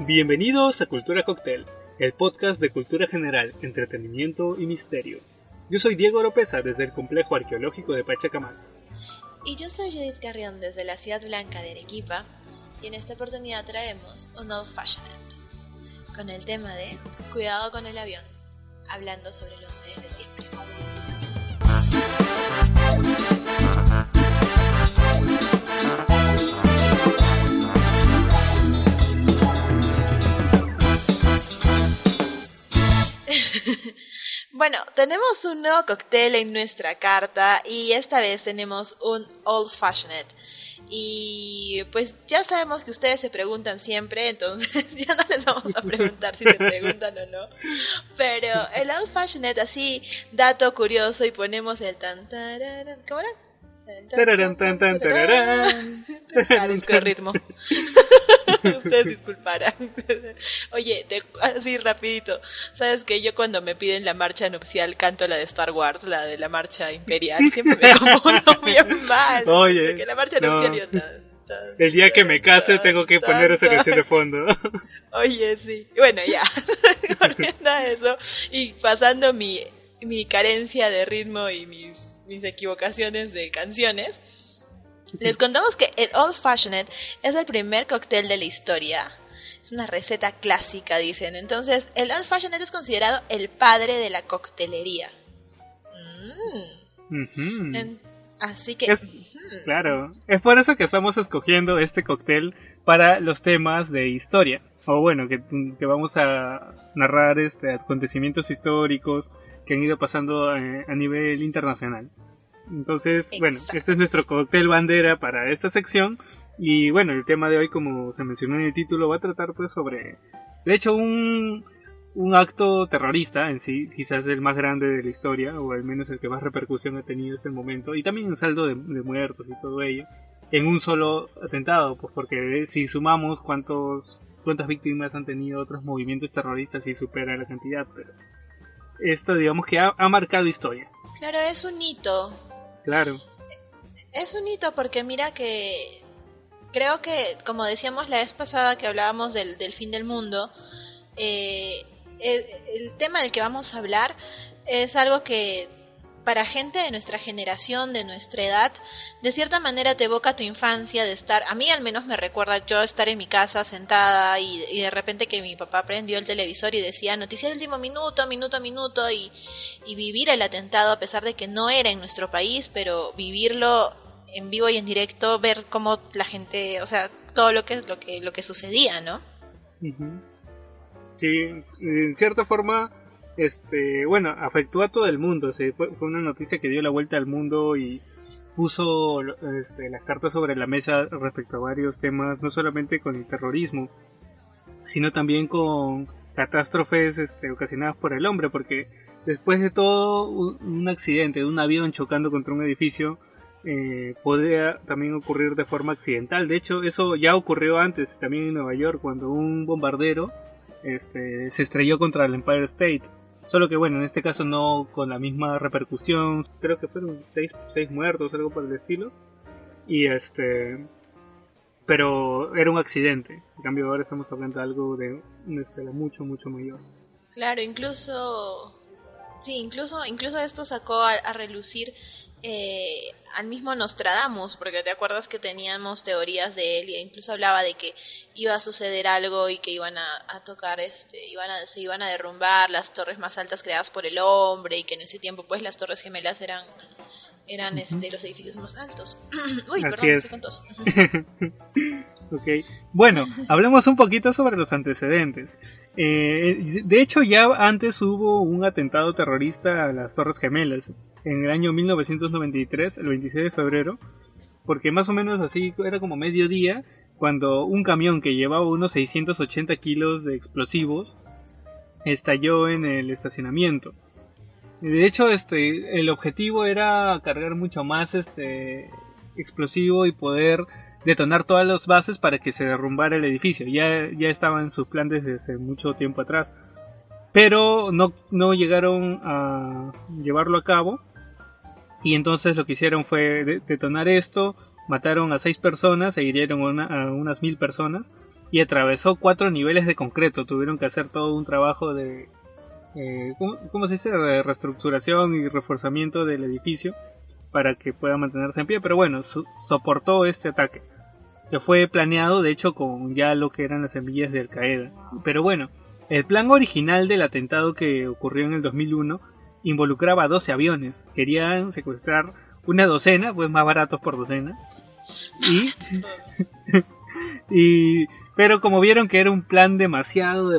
Bienvenidos a Cultura Cóctel, el podcast de cultura general, entretenimiento y misterio. Yo soy Diego Oropesa desde el Complejo Arqueológico de Pachacamac. Y yo soy Judith Carrión desde la Ciudad Blanca de Arequipa, y en esta oportunidad traemos un Old Fashioned, con el tema de Cuidado con el avión, hablando sobre el 11 de septiembre. Bueno, tenemos un nuevo cóctel en nuestra carta y esta vez tenemos un Old Fashioned. Y pues ya sabemos que ustedes se preguntan siempre, entonces ya no les vamos a preguntar si se preguntan o no. Pero el Old Fashioned, así, dato curioso, y ponemos el tan tararán, ¿cómo era? Parezco el ritmo. Ustedes disculparán. Oye, así rapidito, ¿sabes que yo cuando me piden la marcha nupcial canto la de Star Wars, la de la marcha imperial? Siempre me confundo bien mal. Oye, porque la marcha nupcial yo el día que me case tengo que poner esa canción de fondo. Oye, sí. Bueno, ya. Volviendo a eso y pasando mi carencia de ritmo y mis equivocaciones de canciones, les contamos que el Old Fashioned es el primer cóctel de la historia. Es una receta clásica, dicen. Entonces, el Old Fashioned es considerado el padre de la coctelería. Así que... Claro, es por eso que estamos escogiendo este cóctel para los temas de historia. O bueno, que vamos a narrar acontecimientos históricos que han ido pasando a nivel internacional. Entonces, bueno, este es nuestro cóctel bandera para esta sección. Y bueno, el tema de hoy, como se mencionó en el título, va a tratar pues sobre, de hecho, un acto terrorista en sí, quizás el más grande de la historia, o al menos el que más repercusión ha tenido hasta el momento, y también un saldo de muertos y todo ello, en un solo atentado, pues porque si sumamos cuántas víctimas han tenido otros movimientos terroristas, y supera la cantidad, pero esto digamos que ha marcado historia. Claro, es un hito. Claro. Es un hito porque mira que creo que, como decíamos la vez pasada que hablábamos del fin del mundo, el tema del que vamos a hablar es algo que para gente de nuestra generación, de nuestra edad, de cierta manera te evoca tu infancia de estar, a mí al menos me recuerda yo estar en mi casa sentada y de repente que mi papá prendió el televisor y decía noticias de último minuto, y vivir el atentado a pesar de que no era en nuestro país, pero vivirlo en vivo y en directo, ver cómo la gente, o sea, todo lo que sucedía, ¿no? Sí, en cierta forma, bueno, afectó a todo el mundo. Fue una noticia que dio la vuelta al mundo y puso las cartas sobre la mesa respecto a varios temas, no solamente con el terrorismo, sino también con catástrofes ocasionadas por el hombre, porque después de todo, un accidente de un avión chocando contra un edificio podría también ocurrir de forma accidental. De hecho, eso ya ocurrió antes, también en Nueva York, cuando un bombardero se estrelló contra el Empire State. Solo que bueno, en este caso no con la misma repercusión. Creo que fueron 6 muertos, algo por el estilo. Y pero era un accidente. En cambio ahora estamos hablando de algo de una escala mucho, mucho mayor. Claro, incluso esto sacó a relucir al mismo Nostradamus, porque te acuerdas que teníamos teorías de él, e incluso hablaba de que iba a suceder algo y que iban a tocar, se iban a derrumbar las torres más altas creadas por el hombre, y que en ese tiempo pues las torres gemelas eran los edificios más altos. Uy, así perdón, es. estoy con tos. Okay. Bueno, hablemos un poquito sobre los antecedentes. De hecho, ya antes hubo un atentado terrorista a las Torres Gemelas en el año 1993, el 26 de febrero, porque más o menos así era como mediodía, cuando un camión que llevaba unos 680 kilos de explosivos estalló en el estacionamiento. De hecho, el objetivo era cargar mucho más explosivo y poder detonar todas las bases para que se derrumbara el edificio. Ya estaba en sus planes desde hace mucho tiempo atrás, pero no llegaron a llevarlo a cabo, y entonces lo que hicieron fue detonar esto, mataron a 6 personas e hirieron a unas 1000 personas, y atravesó 4 niveles de concreto. Tuvieron que hacer todo un trabajo de ¿cómo se dice? De reestructuración y reforzamiento del edificio para que pueda mantenerse en pie, pero bueno, soportó este ataque, que fue planeado de hecho con ya lo que eran las semillas de Al Qaeda. Pero bueno, el plan original del atentado que ocurrió en el 2001 involucraba 12 aviones. Querían secuestrar una docena, pues más baratos por docena. Pero como vieron que era un plan demasiado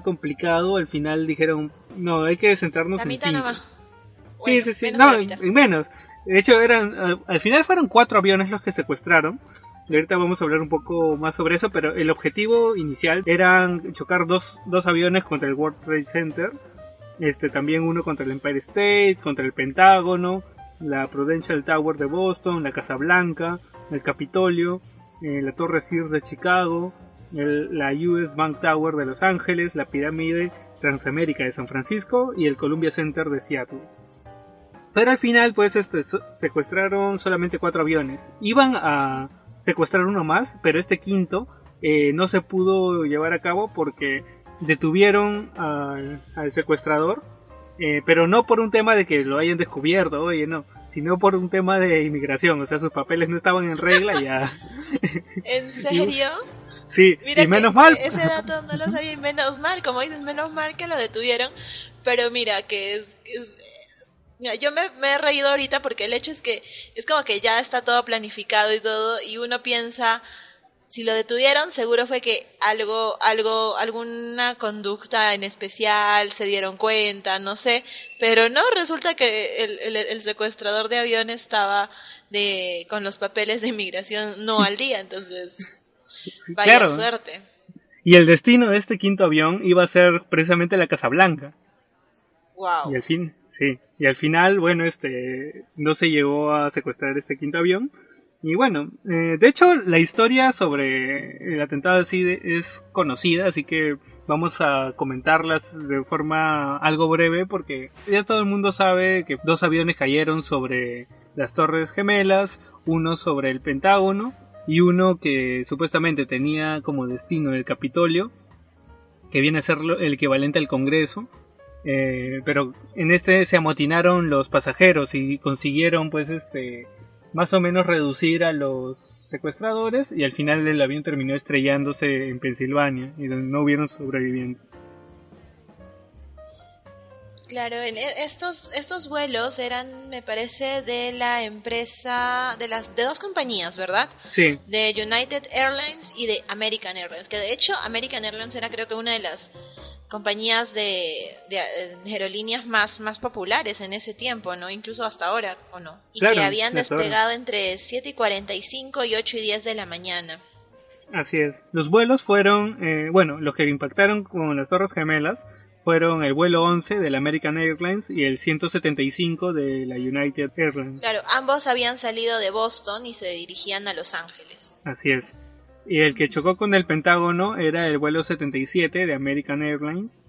complicado, al final dijeron, no, hay que centrarnos en 5. Bueno, sí. No, menos. De hecho, al final fueron 4 aviones los que secuestraron. Y ahorita vamos a hablar un poco más sobre eso, pero el objetivo inicial era chocar dos aviones contra el World Trade Center. También uno contra el Empire State, contra el Pentágono, la Prudential Tower de Boston, la Casa Blanca, el Capitolio, la Torre Sears de Chicago, la US Bank Tower de Los Ángeles, la pirámide Transamérica de San Francisco y el Columbia Center de Seattle. Pero al final pues secuestraron solamente 4 aviones. Iban a secuestrar uno más, pero este quinto no se pudo llevar a cabo porque detuvieron al secuestrador, pero no por un tema de que lo hayan descubierto, oye, no, sino por un tema de inmigración, o sea, sus papeles no estaban en regla ya. ¿En serio? Sí, mira, y menos mal. Ese dato no lo sabía, y menos mal, como dices, menos mal que lo detuvieron, pero mira, que mira, yo me he reído ahorita porque el hecho es que es como que ya está todo planificado y todo, y uno piensa, si lo detuvieron, seguro fue que alguna conducta en especial, se dieron cuenta, no sé, pero no, resulta que el secuestrador de aviones estaba con los papeles de inmigración no al día, entonces vaya claro. Suerte. Y el destino de este quinto avión iba a ser precisamente la Casa Blanca. Wow. Y al final, bueno, no se llegó a secuestrar este quinto avión. Y bueno, de hecho la historia sobre el atentado así es conocida, así que vamos a comentarlas de forma algo breve porque ya todo el mundo sabe que 2 aviones cayeron sobre las Torres Gemelas, uno sobre el Pentágono y uno que supuestamente tenía como destino el Capitolio, que viene a ser el equivalente al Congreso. Pero en se amotinaron los pasajeros y consiguieron pues más o menos reducir a los secuestradores y al final el avión terminó estrellándose en Pensilvania y donde no hubieron sobrevivientes. Claro, estos vuelos eran, me parece, de la empresa, de 2 compañías, ¿verdad? Sí. De United Airlines y de American Airlines, que de hecho American Airlines era creo que una de las compañías de aerolíneas más populares en ese tiempo, ¿no? Incluso hasta ahora, ¿o no? Y claro, que habían despegado entre 7:45 y 8:10 de la mañana. Así es. Los vuelos fueron, los que impactaron con las Torres Gemelas fueron el vuelo 11 de la American Airlines y el 175 de la United Airlines. Claro, ambos habían salido de Boston y se dirigían a Los Ángeles. Así es. Y el que chocó con el Pentágono era el vuelo 77 de American Airlines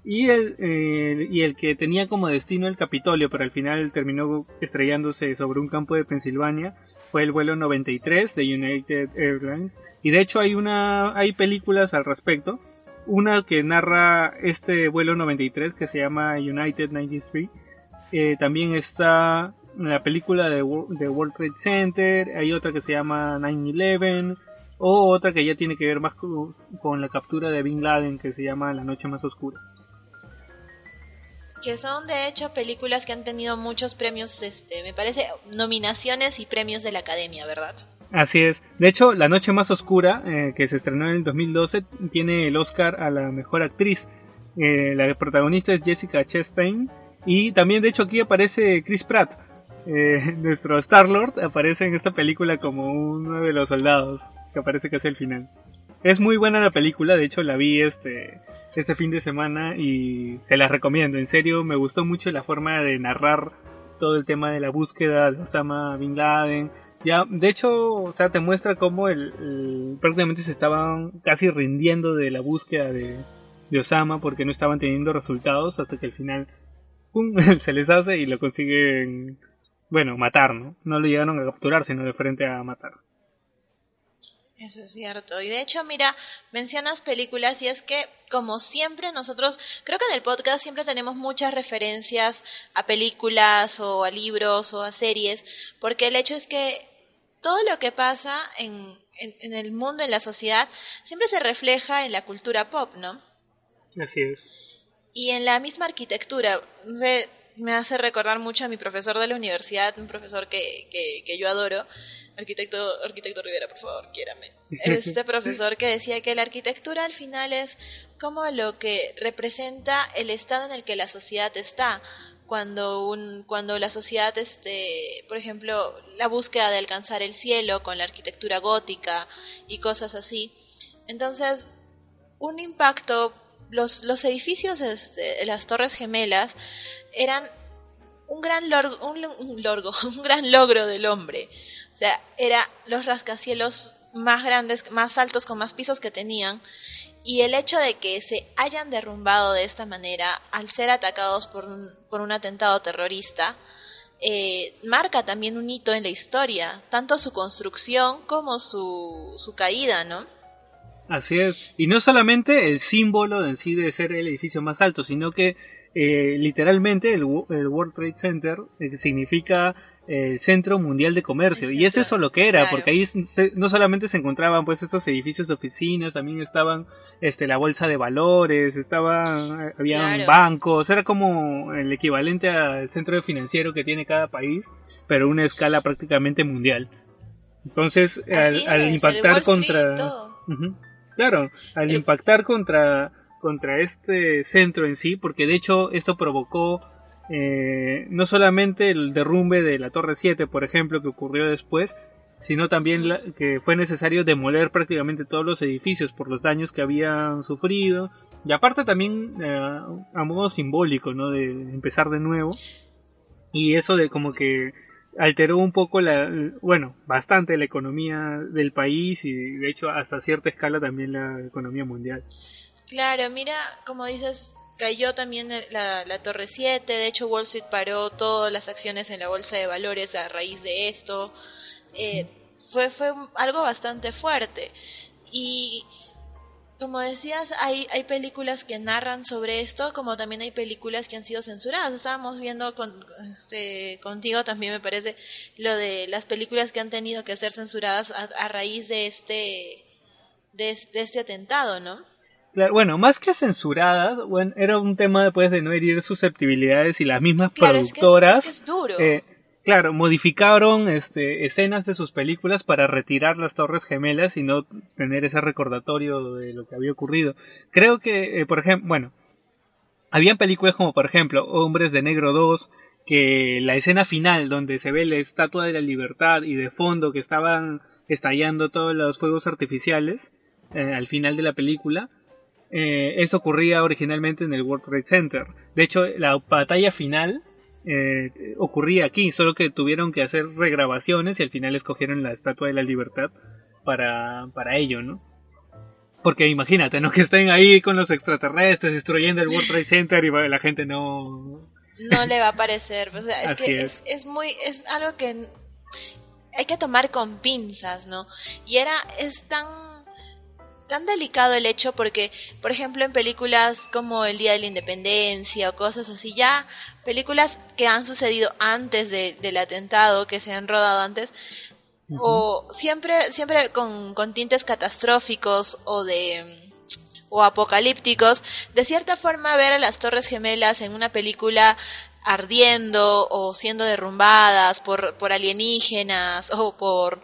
y el que tenía como destino el Capitolio, pero al final terminó estrellándose sobre un campo de Pensilvania, fue el vuelo 93 de United Airlines. Y de hecho hay películas al respecto, una que narra este vuelo 93 que se llama United 93, también está la película de World Trade Center, hay otra que se llama 9/11, o otra que ya tiene que ver más con la captura de Bin Laden, que se llama La Noche Más Oscura. Que son de hecho películas que han tenido muchos premios, me parece, nominaciones y premios de la Academia, ¿verdad? Así es. De hecho, La Noche Más Oscura, que se estrenó en el 2012, tiene el Oscar a la mejor actriz. La protagonista es Jessica Chastain y también de hecho aquí aparece Chris Pratt. Nuestro Star-Lord aparece en esta película como uno de los soldados que aparece casi al final. Es muy buena la película, de hecho la vi este fin de semana y se la recomiendo. En serio, me gustó mucho la forma de narrar todo el tema de la búsqueda de Osama Bin Laden. Ya, de hecho, o sea, te muestra cómo prácticamente se estaban casi rindiendo de la búsqueda de Osama porque no estaban teniendo resultados hasta que al final ¡pum! Se les hace y lo consiguen, bueno, matar, ¿no? No lo llegaron a capturar, sino de frente a matar. Eso es cierto. Y de hecho, mira, mencionas películas y es que, como siempre, nosotros, creo que en el podcast siempre tenemos muchas referencias a películas o a libros o a series, porque el hecho es que todo lo que pasa en el mundo, en la sociedad, siempre se refleja en la cultura pop, ¿no? Así es. Y en la misma arquitectura, no sé, me hace recordar mucho a mi profesor de la universidad, un profesor que yo adoro, arquitecto Rivera, por favor, quiérame. Este profesor que decía que la arquitectura al final es como lo que representa el estado en el que la sociedad está. Cuando la sociedad, por ejemplo, la búsqueda de alcanzar el cielo con la arquitectura gótica y cosas así. Entonces, un impacto, los edificios, las Torres Gemelas, eran un gran un gran logro del hombre. O sea, era los rascacielos más grandes, más altos, con más pisos que tenían. Y el hecho de que se hayan derrumbado de esta manera al ser atacados por un atentado terrorista, marca también un hito en la historia, tanto su construcción como su caída, ¿no? Así es. Y no solamente el símbolo en sí de ser el edificio más alto, sino que literalmente el World Trade Center significa Centro Mundial de Comercio, y es eso lo que era, claro. Porque ahí no solamente se encontraban pues estos edificios de oficinas, también estaban la bolsa de valores, había bancos, era como el equivalente al centro financiero que tiene cada país, pero una escala prácticamente mundial. Entonces, al impactar contra impactar contra este centro en sí, porque de hecho esto provocó no solamente el derrumbe de la Torre 7, por ejemplo, que ocurrió después, sino también que fue necesario demoler prácticamente todos los edificios por los daños que habían sufrido, y aparte también a modo simbólico, ¿no?, de empezar de nuevo, y eso de como que alteró un poco bastante la economía del país, y de hecho hasta cierta escala también la economía mundial. Claro, mira, como dices, cayó también la Torre 7, de hecho Wall Street paró todas las acciones en la bolsa de valores a raíz de esto. Fue algo bastante fuerte. Y como decías, hay películas que narran sobre esto, como también hay películas que han sido censuradas. Estábamos viendo contigo también, me parece, lo de las películas que han tenido que ser censuradas a raíz de este atentado, ¿no? Claro, bueno, más que censuradas, bueno, era un tema después de no herir susceptibilidades, y las mismas productoras es que es duro. Modificaron escenas de sus películas para retirar las Torres Gemelas y no tener ese recordatorio de lo que había ocurrido. Creo que, por ejemplo, habían películas como por ejemplo Hombres de Negro 2, que la escena final donde se ve la Estatua de la Libertad y de fondo que estaban estallando todos los fuegos artificiales al final de la película, eso ocurría originalmente en el World Trade Center. De hecho, la batalla final ocurría aquí, solo que tuvieron que hacer regrabaciones y al final escogieron la Estatua de la Libertad para ello, ¿no? Porque imagínate, ¿no?, que estén ahí con los extraterrestres destruyendo el World Trade Center y la gente no le va a parecer. O sea, es algo que hay que tomar con pinzas, ¿no? Y es tan delicado el hecho porque, por ejemplo, en películas como El Día de la Independencia o cosas así, ya películas que han sucedido antes del atentado, que se han rodado antes, o siempre con tintes catastróficos o apocalípticos, de cierta forma ver a las Torres Gemelas en una película ardiendo o siendo derrumbadas por alienígenas o por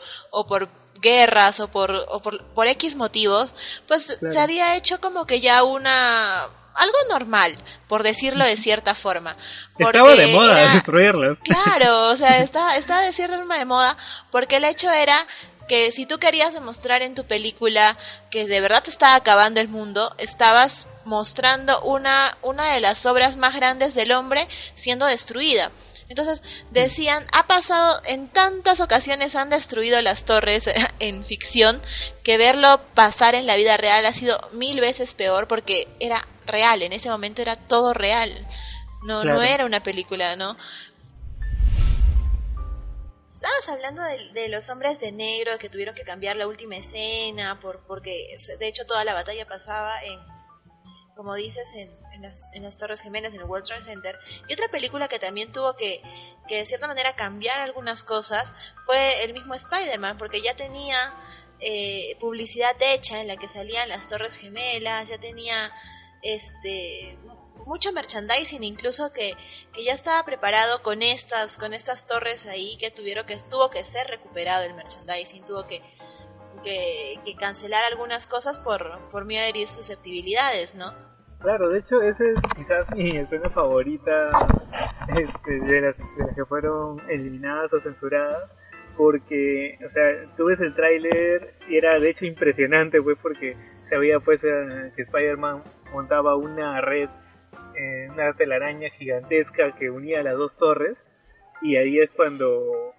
guerras o por X motivos, pues claro, se había hecho como que ya algo normal, por decirlo de cierta forma. Estaba de moda destruirlas. Claro, o sea, está de cierta forma de moda, porque el hecho era que si tú querías demostrar en tu película que de verdad te estaba acabando el mundo, estabas mostrando una de las obras más grandes del hombre siendo destruida. Entonces decían, ha pasado en tantas ocasiones, han destruido las torres en ficción, que verlo pasar en la vida real ha sido 1000 veces peor, porque era real, en ese momento era todo real, no era una película, ¿no? Estabas hablando de los hombres de negro que tuvieron que cambiar la última escena porque de hecho toda la batalla pasaba como dices, en las Torres Gemelas, en el World Trade Center. Y otra película que también tuvo que de cierta manera cambiar algunas cosas fue el mismo Spider-Man, porque ya tenía publicidad hecha en la que salían las Torres Gemelas, ya tenía mucho merchandising incluso que ya estaba preparado con estas torres ahí que tuvo que ser recuperado el merchandising, tuvo que cancelar algunas cosas por miedo a herir susceptibilidades, ¿no? Claro, de hecho esa es quizás mi escena favorita de las que fueron eliminadas o censuradas, porque, o sea, tú ves el tráiler y era de hecho impresionante, pues, porque se veía pues que Spider-Man montaba una red, una telaraña gigantesca que unía las dos torres, y ahí es cuando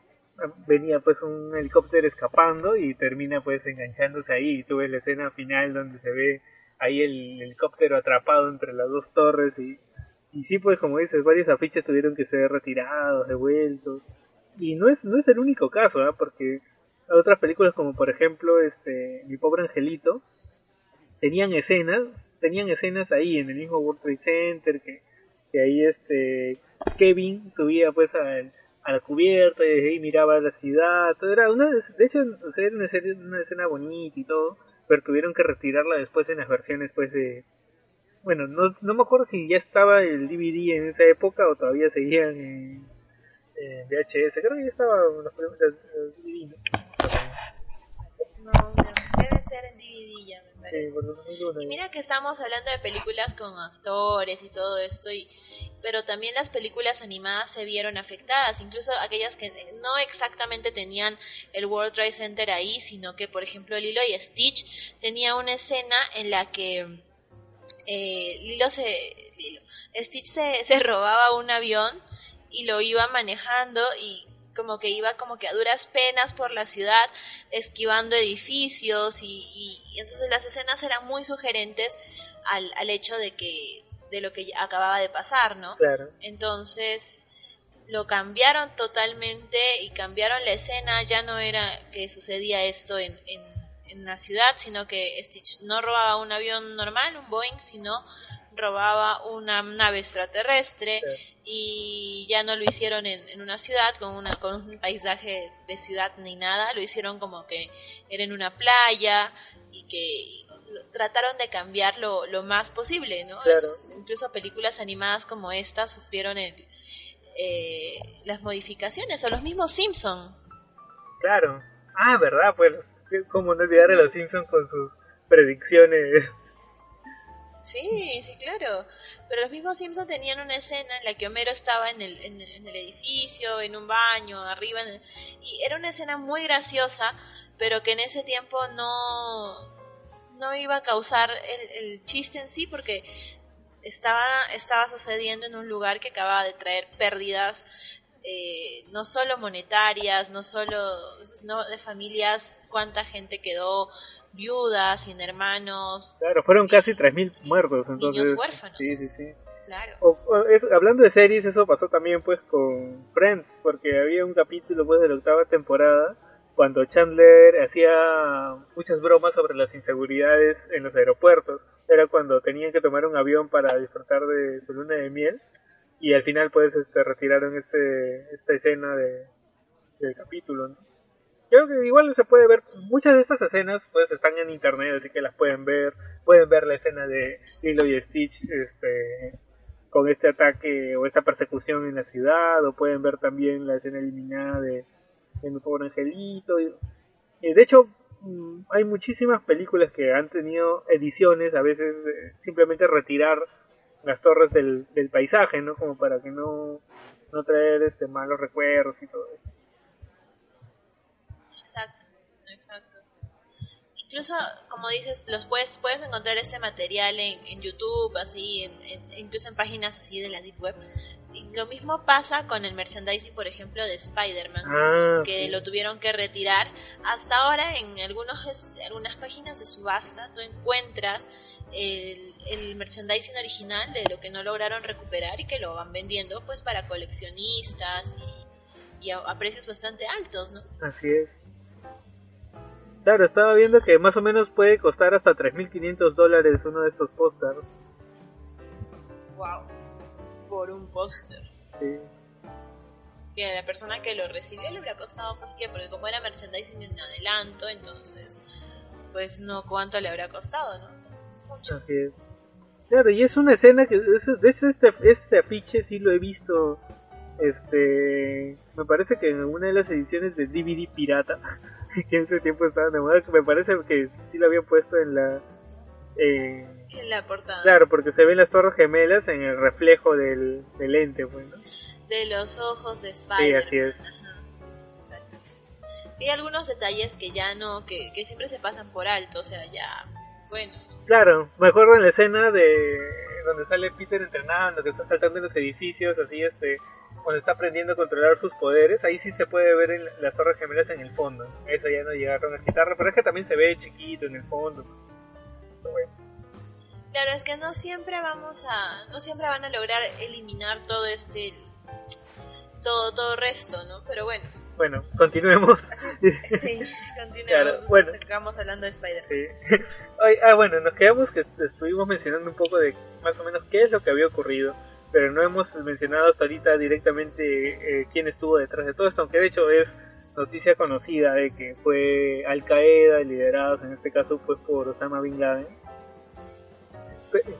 venía pues un helicóptero escapando y termina pues enganchándose ahí, y tú ves la escena final donde se ve ahí el helicóptero atrapado entre las dos torres y sí, pues como dices, varios afiches tuvieron que ser retirados, devueltos, y no es el único caso, ¿eh? Porque otras películas como por ejemplo Mi Pobre Angelito tenían escenas ahí en el mismo World Trade Center que ahí Kevin subía pues a la cubierta y desde ahí miraba la ciudad. Todo era de hecho era una escena bonita y todo, pero tuvieron que retirarla después en las versiones pues bueno, no me acuerdo si ya estaba el DVD en esa época o todavía seguían en VHS. Creo que ya estaba los DVD, No, debe ser en DVD ya, me parece. sí, por 2001. Y mira que estamos hablando de películas con actores y todo esto, pero también las películas animadas se vieron afectadas, incluso aquellas que no exactamente tenían el World Trade Center ahí, sino que, por ejemplo, Lilo y Stitch tenía una escena en la que Stitch se robaba un avión y lo iba manejando y como que iba como que a duras penas por la ciudad esquivando edificios y entonces las escenas eran muy sugerentes al hecho de lo que acababa de pasar, ¿no? Claro. Entonces lo cambiaron totalmente y cambiaron la escena, ya no era que sucedía esto en la ciudad, sino que Stitch no robaba un avión normal, un Boeing, sino robaba una nave extraterrestre, sí. Y ya no lo hicieron en una ciudad con un paisaje de ciudad ni nada, lo hicieron como que era en una playa y que trataron de cambiar lo más posible, ¿no? Claro. Incluso películas animadas como esta sufrieron las modificaciones, o los mismos Simpson. Claro. Verdad, pues cómo no olvidar a los Simpsons con sus predicciones. Sí, claro. Pero los mismos Simpsons tenían una escena en la que Homero estaba en el edificio, en un baño, arriba, y era una escena muy graciosa, pero que en ese tiempo no iba a causar el chiste en sí, porque estaba sucediendo en un lugar que acababa de traer pérdidas, no solo monetarias, no de familias, cuánta gente quedó viudas, sin hermanos. Claro, fueron casi 3.000 muertos, entonces. Niños huérfanos. Sí. Claro. Hablando de series, eso pasó también pues con Friends, porque había un capítulo pues de la 8ª temporada cuando Chandler hacía muchas bromas sobre las inseguridades en los aeropuertos. Era cuando tenían que tomar un avión para disfrutar de su luna de miel, y al final pues retiraron esta escena del capítulo, ¿no? Creo que igual se puede ver, muchas de estas escenas pues están en internet, así que las pueden ver la escena de Lilo y Stitch con este ataque o esta persecución en la ciudad, o pueden ver también la escena eliminada de Mi Pobre Angelito, y de hecho hay muchísimas películas que han tenido ediciones, a veces simplemente retirar las torres del paisaje, ¿no? Como para que no traer malos recuerdos y todo eso. Exacto. Incluso, como dices, puedes encontrar este material en YouTube, así, incluso en páginas así de la Deep Web. Y lo mismo pasa con el merchandising, por ejemplo, de Spider-Man, que sí. Lo tuvieron que retirar. Hasta ahora, en algunas páginas de subasta, tú encuentras el merchandising original de lo que no lograron recuperar y que lo van vendiendo pues para coleccionistas y a precios bastante altos, ¿no? Así es. Claro, estaba viendo que más o menos puede costar hasta $3,500 uno de estos pósters. Wow, por un póster. Sí. Que a la persona que lo recibió le habrá costado, pues, ¿qué? Porque como era merchandising en adelanto, entonces, pues, no cuánto le habrá costado, ¿no? Mucho. Así es. Claro, y es una escena que este afiche sí lo he visto, me parece que en una de las ediciones de DVD pirata, que en ese tiempo estaban de moda, me parece que sí lo habían puesto en la... en la portada. Claro, porque se ven las torres gemelas en el reflejo del lente, pues, ¿no? De los ojos de Spider-Man. Sí, así es. Ajá, exacto. Sí, hay algunos detalles que ya no, que siempre se pasan por alto, o sea, ya, bueno. Claro, me acuerdo en la escena de donde sale Peter entrenando, que está saltando en los edificios, así, cuando está aprendiendo a controlar sus poderes, ahí sí se puede ver en las torres gemelas en el fondo. Eso ya no llegaron a quitarlo, pero es que también se ve chiquito en el fondo. Pero bueno. Claro, es que no siempre van a lograr eliminar todo todo resto, ¿no? Pero bueno. Bueno, continuemos. Sí, continuemos. Claro, bueno. Estamos hablando de Spider-Man. Sí. Bueno, nos quedamos que estuvimos mencionando un poco de más o menos qué es lo que había ocurrido, pero no hemos mencionado hasta ahorita directamente quién estuvo detrás de todo esto, aunque de hecho es noticia conocida de que fue Al Qaeda, liderados en este caso pues por Osama Bin Laden.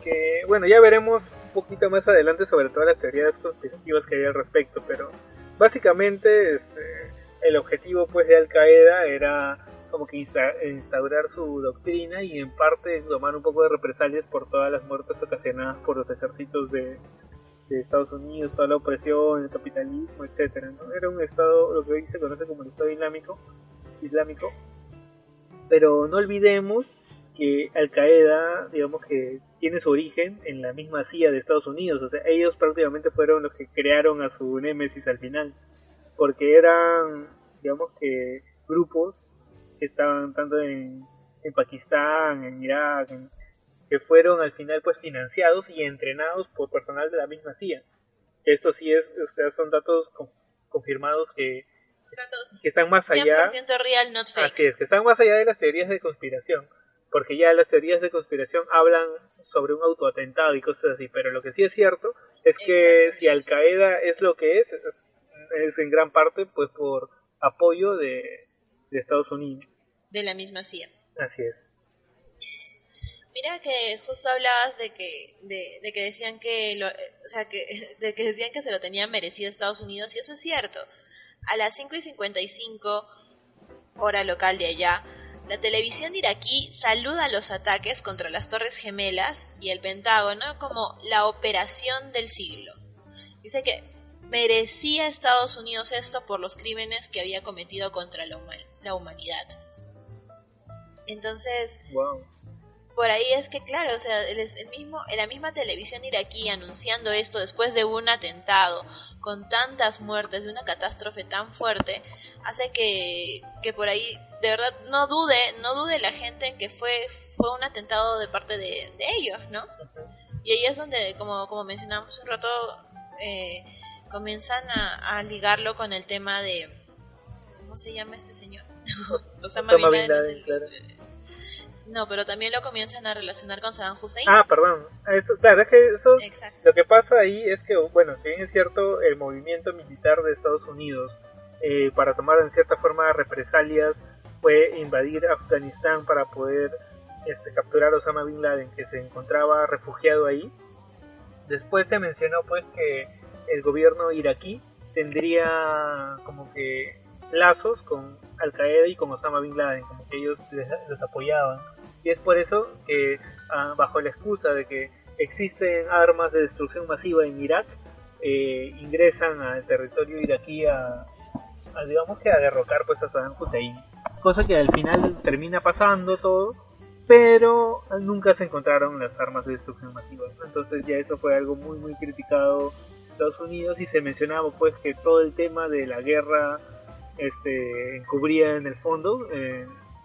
Que bueno, ya veremos un poquito más adelante sobre todas las teorías conspirativas que hay al respecto, pero básicamente el objetivo pues de Al Qaeda era como que instaurar su doctrina y en parte tomar un poco de represalias por todas las muertes ocasionadas por los ejércitos de Estados Unidos, toda la opresión, el capitalismo, etcétera, ¿no? Era un estado, lo que hoy se conoce como el estado islámico, pero no olvidemos que Al Qaeda, digamos que tiene su origen en la misma CIA de Estados Unidos, o sea, ellos prácticamente fueron los que crearon a su némesis al final, porque eran, digamos que, grupos que estaban tanto en Pakistán, en Irak, que fueron al final pues financiados y entrenados por personal de la misma CIA. Esto sí son datos confirmados que están más allá. 100% real, not fake. Así es, que están más allá de las teorías de conspiración, porque ya las teorías de conspiración hablan sobre un autoatentado y cosas así, pero lo que sí es cierto es que si Al Qaeda es lo que es en gran parte pues por apoyo de Estados Unidos. De la misma CIA. Así es. Mira que justo hablabas de que decían que de que decían que se lo tenían merecido Estados Unidos, y eso es cierto. A las 5:55 hora local de allá, la televisión iraquí saluda los ataques contra las Torres Gemelas y el Pentágono como la operación del siglo. Dice que merecía Estados Unidos esto por los crímenes que había cometido contra la humanidad. Entonces, wow. Por ahí es que, claro, o sea, la misma televisión iraquí anunciando esto después de un atentado con tantas muertes, de una catástrofe tan fuerte, hace que por ahí, de verdad, no dude la gente en que fue un atentado de parte de ellos, ¿no? Y ahí es donde, como mencionamos un rato, comienzan a ligarlo con el tema de, ¿cómo se llama este señor? Osama Bin Laden, claro. No, pero también lo comienzan a relacionar con Saddam Hussein. Ah, perdón. Claro, es que eso, exacto. Lo que pasa ahí es que, bueno, si bien es cierto, el movimiento militar de Estados Unidos para tomar en cierta forma represalias fue invadir Afganistán para poder capturar a Osama Bin Laden, que se encontraba refugiado ahí. Después se mencionó pues que el gobierno iraquí tendría como que lazos con Al Qaeda y con Osama Bin Laden, como que ellos les apoyaban. Y es por eso que, bajo la excusa de que existen armas de destrucción masiva en Irak, ingresan al territorio iraquí a digamos que a derrocar pues a Saddam Hussein. Cosa que al final termina pasando todo, pero nunca se encontraron las armas de destrucción masiva. Entonces ya eso fue algo muy muy criticado en Estados Unidos, y se mencionaba pues que todo el tema de la guerra encubría en el fondo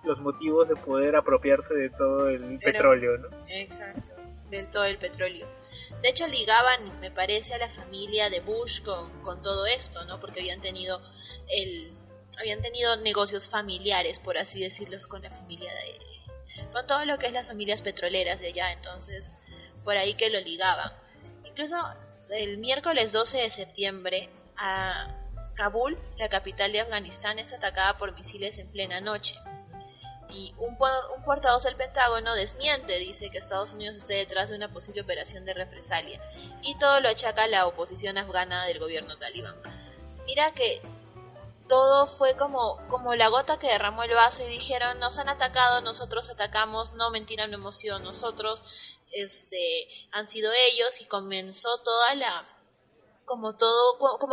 los motivos de poder apropiarse de todo el petróleo, ¿no? Exacto, del todo el petróleo. De hecho, ligaban, me parece, a la familia de Bush con todo esto, ¿no? Porque habían tenido negocios familiares, por así decirlo, con la familia con todo lo que es las familias petroleras de allá, entonces por ahí que lo ligaban. Incluso el miércoles 12 de septiembre a Kabul, la capital de Afganistán, es atacada por misiles en plena noche. Y un portavoz del Pentágono desmiente, dice que Estados Unidos esté detrás de una posible operación de represalia, y todo lo achaca a la oposición afgana del gobierno talibán. Mira que todo fue como la gota que derramó el vaso y dijeron, nos han atacado, nosotros atacamos, no, mentira, no hemos sido nosotros, han sido ellos, y comenzó toda la... como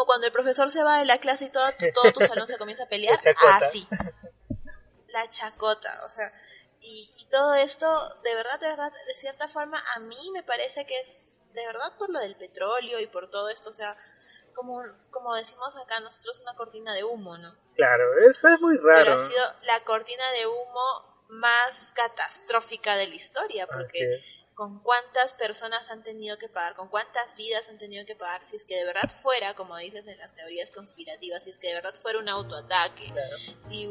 cuando el profesor se va de la clase y todo tu salón se comienza a pelear, así. La chacota, o sea, y todo esto, de verdad, de cierta forma, a mí me parece que es, de verdad, por lo del petróleo y por todo esto, o sea, como decimos acá nosotros, una cortina de humo, ¿no? Claro, eso es muy raro. Pero ha sido la cortina de humo más catastrófica de la historia, porque con cuántas personas han tenido que pagar, con cuántas vidas han tenido que pagar, si es que de verdad fuera, como dices en las teorías conspirativas, si es que de verdad fuera un autoataque, claro, y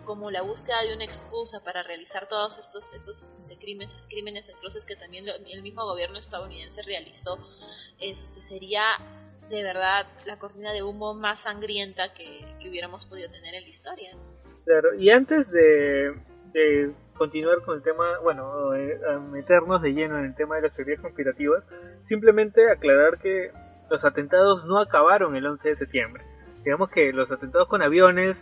como la búsqueda de una excusa para realizar todos estos crímenes atroces que también el mismo gobierno estadounidense realizó, sería de verdad la cortina de humo más sangrienta que hubiéramos podido tener en la historia. Claro, y antes de continuar con el tema, bueno, a meternos de lleno en el tema de las teorías conspirativas, simplemente aclarar que los atentados no acabaron el 11 de septiembre. Digamos que los atentados con aviones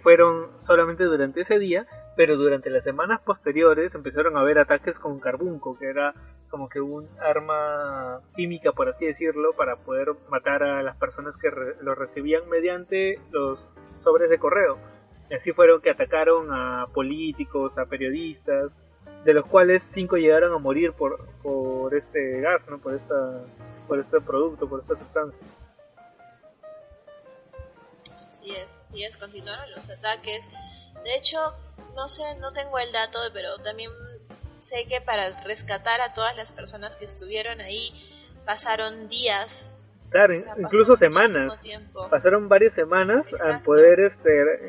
fueron solamente durante ese día, pero durante las semanas posteriores empezaron a haber ataques con carbunco, que era como que un arma química, por así decirlo, para poder matar a las personas que lo recibían mediante los sobres de correo. Y así fueron que atacaron a políticos, a periodistas, de los cuales 5 llegaron a morir por este gas, ¿no? Por este producto, por esta sustancia. Así es, continuaron los ataques. De hecho, no sé, no tengo el dato, pero también sé que para rescatar a todas las personas que estuvieron ahí pasaron días. Claro, o sea, incluso semanas. Pasaron varias semanas. Exacto. Al poder,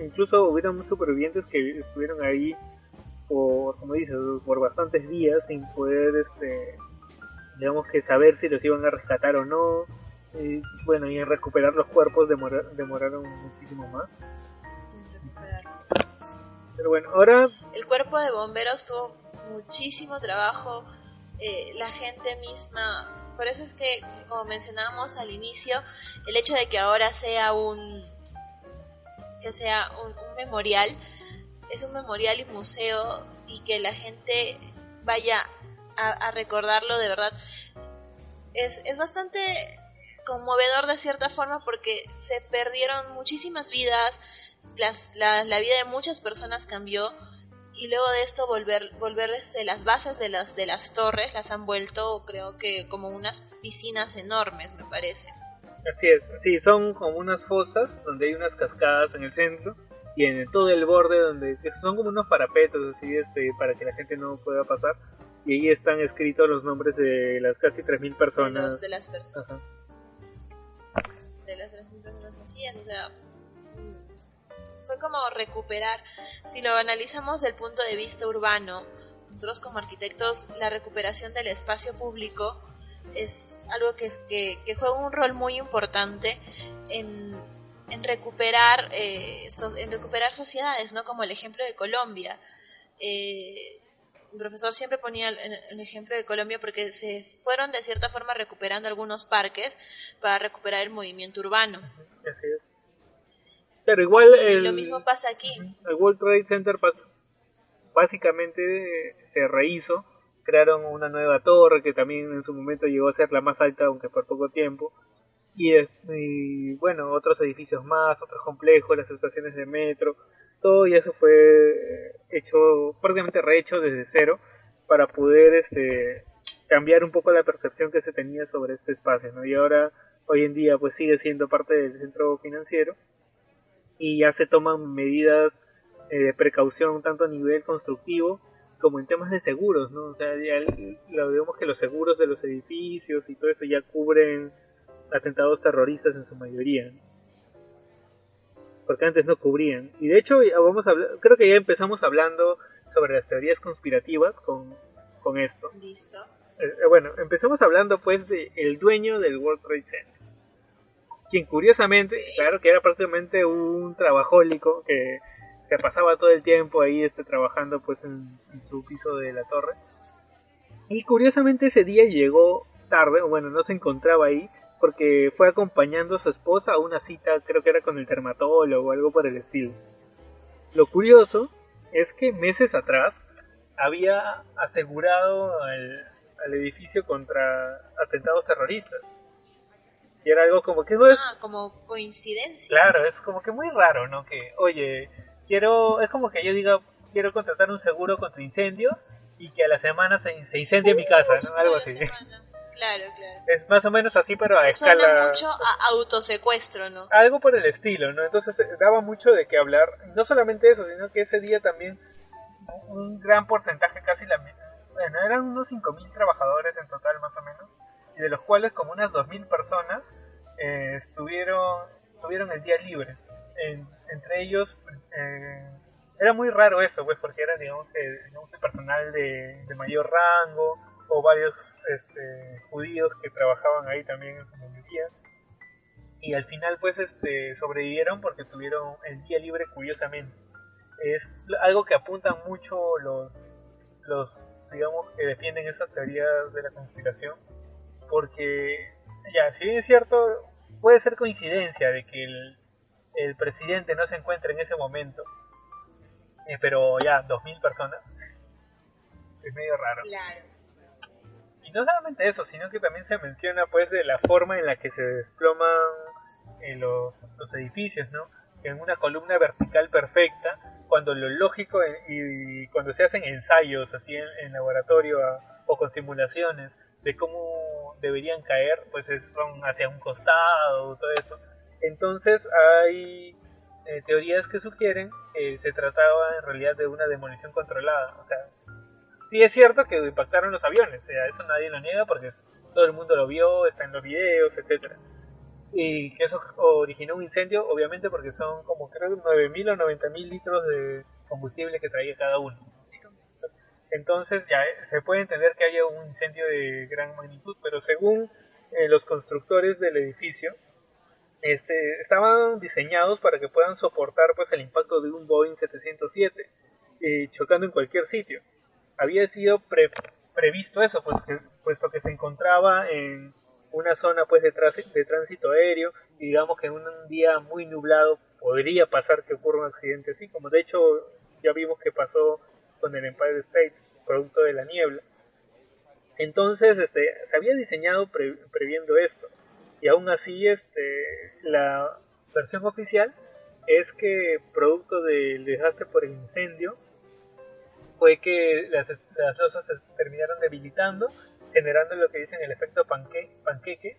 incluso hubieron supervivientes que estuvieron ahí por, como dices, por bastantes días sin poder, digamos que saber si los iban a rescatar o no. Y bueno, y en recuperar los cuerpos demoraron muchísimo más. Pero bueno, ahora... El cuerpo de bomberos tuvo muchísimo trabajo, la gente misma... Por eso es que, como mencionábamos al inicio, el hecho de que ahora sea un memorial, es un memorial y museo, y que la gente vaya a recordarlo, de verdad, es bastante conmovedor de cierta forma, porque se perdieron muchísimas vidas, la vida de muchas personas cambió, y luego de esto volver las bases de las torres las han vuelto, creo que como unas piscinas enormes, me parece. Así es, sí, son como unas fosas donde hay unas cascadas en el centro y en todo el borde donde son como unos parapetos así, para que la gente no pueda pasar, y ahí están escritos los nombres de las casi 3.000 personas. De las personas. Ajá. De las 3.000 personas, así es, o sea, fue como recuperar. Si lo analizamos desde el punto de vista urbano, nosotros como arquitectos, la recuperación del espacio público es algo que juega un rol muy importante en recuperar sociedades, ¿no? Como el ejemplo de Colombia. El profesor siempre ponía el ejemplo de Colombia porque se fueron de cierta forma recuperando algunos parques para recuperar el movimiento urbano. Así es. Pero igual lo mismo pasa aquí. El World Trade Center básicamente se rehizo, crearon una nueva torre que también en su momento llegó a ser la más alta, aunque por poco tiempo, y bueno, otros edificios más, otros complejos, las estaciones de metro, todo y eso fue hecho, prácticamente rehecho desde cero, para poder cambiar un poco la percepción que se tenía sobre este espacio, ¿no? Y ahora, hoy en día, pues sigue siendo parte del centro financiero, y ya se toman medidas de precaución tanto a nivel constructivo como en temas de seguros, ¿no? O sea, ya lo vemos que los seguros de los edificios y todo eso ya cubren atentados terroristas en su mayoría, ¿no? Porque antes no cubrían. Y de hecho, vamos a hablar, creo que ya empezamos hablando sobre las teorías conspirativas con esto. Listo. Bueno, empezamos hablando pues de el dueño del World Trade Center, quien curiosamente, claro que era prácticamente un trabajólico que se pasaba todo el tiempo ahí trabajando pues en su piso de la torre. Y curiosamente ese día llegó tarde, o bueno, no se encontraba ahí, porque fue acompañando a su esposa a una cita, creo que era con el dermatólogo o algo por el estilo. Lo curioso es que meses atrás había asegurado al edificio contra atentados terroristas. Y era algo como que no es... como coincidencia. Claro, es como que muy raro, ¿no? Que, oye, es como que yo diga, quiero contratar un seguro contra incendios y que a la semana se incendie mi casa, ¿no? Algo así. Claro. Es más o menos así, pero a escala... Suena mucho a autosecuestro, ¿no? Algo por el estilo, ¿no? Entonces daba mucho de qué hablar. No solamente eso, sino que ese día también un gran porcentaje, casi bueno, eran unos 5.000 trabajadores en total más o menos, y de los cuales como unas 2.000 personas tuvieron el día libre. Entre ellos, era muy raro eso, pues, porque eran, digamos, el personal de mayor rango, o varios judíos que trabajaban ahí también en su mayoría. Y al final, pues, sobrevivieron porque tuvieron el día libre, curiosamente. Es algo que apuntan mucho los digamos, que defienden esas teorías de la conspiración, porque, ya, si bien es cierto, puede ser coincidencia de que el presidente no se encuentre en ese momento, pero ya, 2.000 personas, es medio raro. Claro. Y no solamente eso, sino que también se menciona, pues, de la forma en la que se desploman los edificios, ¿no? En una columna vertical perfecta, cuando lo lógico y cuando se hacen ensayos así en laboratorio o con simulaciones de cómo deberían caer, pues son hacia un costado, todo eso. Entonces hay teorías que sugieren que se trataba en realidad de una demolición controlada. O sea, sí es cierto que impactaron los aviones, o sea, eso nadie lo niega porque todo el mundo lo vio, está en los videos, etcétera. Y que eso originó un incendio, obviamente, porque son como creo 9.000 o 90.000 litros de combustible que traía cada uno. Entonces ya se puede entender que haya un incendio de gran magnitud, pero según los constructores del edificio, estaban diseñados para que puedan soportar pues el impacto de un Boeing 707, chocando en cualquier sitio. Había sido previsto eso, puesto que se encontraba en una zona pues de tránsito aéreo, y digamos que en un día muy nublado podría pasar que ocurra un accidente así, como de hecho ya vimos que pasó con el Empire State, producto de la niebla. Entonces se había diseñado previendo esto, y aún así la versión oficial es que producto del desastre por el incendio fue que las losas se terminaron debilitando, generando lo que dicen el efecto panqueque,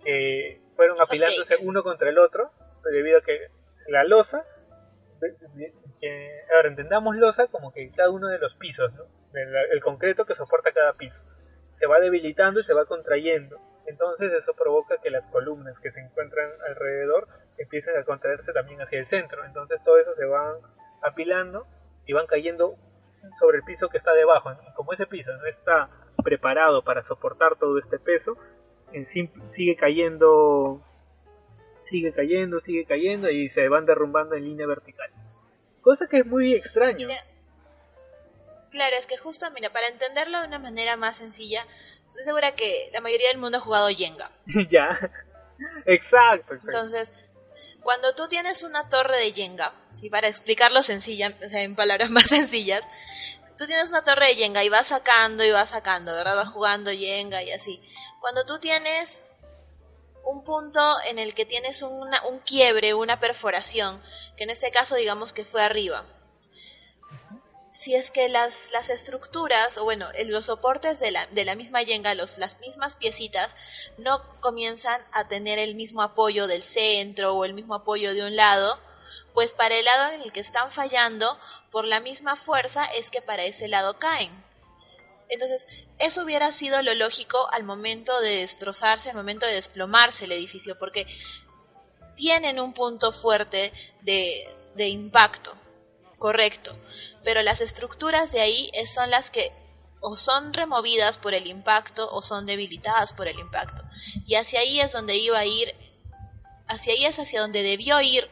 que fueron apilándose uno contra el otro, debido a que la losa, ahora entendamos losa como que cada uno de los pisos, ¿no? El concreto que soporta cada piso, se va debilitando y se va contrayendo. Entonces eso provoca que las columnas que se encuentran alrededor empiecen a contraerse también hacia el centro. Entonces todo eso se van apilando y van cayendo sobre el piso que está debajo, ¿no? Y como ese piso no está preparado para soportar todo este peso, sigue cayendo y se van derrumbando en línea vertical. Cosa que es muy extraño. Mira, claro, es que justo, mira, para entenderlo de una manera más sencilla, estoy segura que la mayoría del mundo ha jugado Jenga. Ya, exacto. Entonces, cuando tú tienes una torre de Jenga, ¿sí? Para explicarlo sencilla, o sea, en palabras más sencillas, tú tienes una torre de Jenga y vas sacando, ¿verdad? Vas jugando Jenga y así. Cuando tú tienes un punto en el que tienes un quiebre, una perforación, que en este caso digamos que fue arriba, si es que las estructuras, o bueno, los soportes de la misma Jenga, las mismas piecitas, no comienzan a tener el mismo apoyo del centro o el mismo apoyo de un lado, pues para el lado en el que están fallando por la misma fuerza es que para ese lado caen. Entonces, eso hubiera sido lo lógico al momento de destrozarse, al momento de desplomarse el edificio, porque tienen un punto fuerte de impacto, correcto, pero las estructuras de ahí son las que o son removidas por el impacto o son debilitadas por el impacto, y hacia ahí es donde iba a ir, hacia ahí es hacia donde debió ir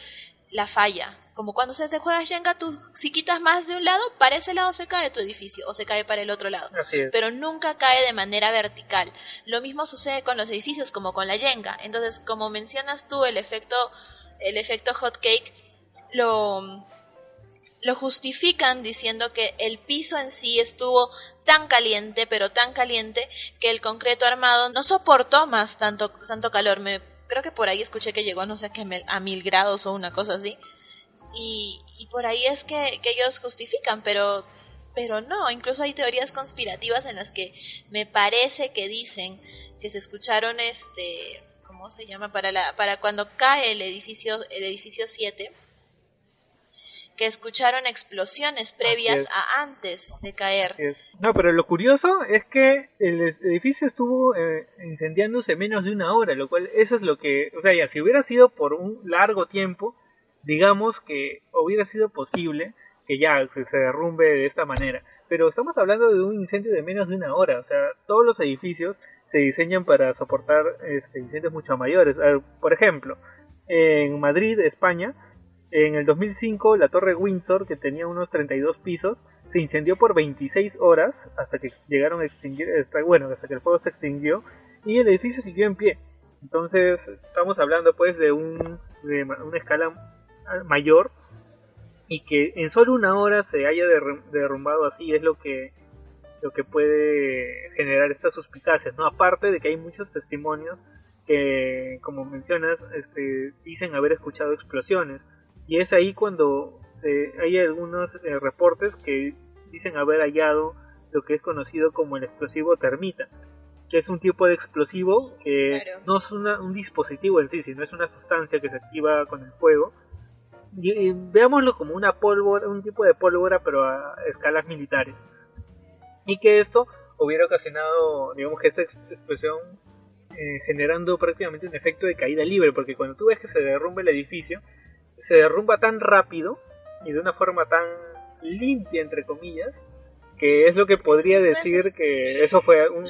la falla. Como cuando se juega Jenga, tú si quitas más de un lado, para ese lado se cae tu edificio o se cae para el otro lado, pero nunca cae de manera vertical. Lo mismo sucede con los edificios como con la Jenga. Entonces, como mencionas tú, el efecto hot cake lo justifican diciendo que el piso en sí estuvo tan caliente, pero tan caliente, que el concreto armado no soportó más tanto calor. Creo que por ahí escuché que llegó no sé qué a 1000 grados o una cosa así. Y por ahí es que ellos justifican, pero no, incluso hay teorías conspirativas en las que me parece que dicen que se escucharon ¿cómo se llama? Para cuando cae el edificio 7, que escucharon explosiones previas a antes de caer. No, pero lo curioso es que el edificio estuvo incendiándose menos de una hora, lo cual eso es lo que, o sea, ya si hubiera sido por un largo tiempo, digamos que hubiera sido posible que ya se derrumbe de esta manera. Pero estamos hablando de un incendio de menos de una hora. O sea, todos los edificios se diseñan para soportar incendios mucho mayores. Por ejemplo, en Madrid, España, en el 2005 la Torre Windsor, que tenía unos 32 pisos, se incendió por 26 horas hasta que llegaron a extinguir, hasta que el fuego se extinguió y el edificio siguió en pie. Entonces, estamos hablando pues de una escala mayor, y que en solo una hora se haya derrumbado así es lo que puede generar estas suspicacias, ¿no? Aparte de que hay muchos testimonios que, como mencionas, dicen haber escuchado explosiones, y es ahí cuando hay algunos reportes que dicen haber hallado lo que es conocido como el explosivo termita, que es un tipo de explosivo que no es un dispositivo en sí, sino es una sustancia que se activa con el fuego. Y veámoslo como una pólvora, un tipo de pólvora, pero a escalas militares, y que esto hubiera ocasionado, digamos, que esta explosión generando prácticamente un efecto de caída libre, porque cuando tú ves que se derrumba el edificio, se derrumba tan rápido y de una forma tan limpia, entre comillas, que es lo que podría decir que eso fue un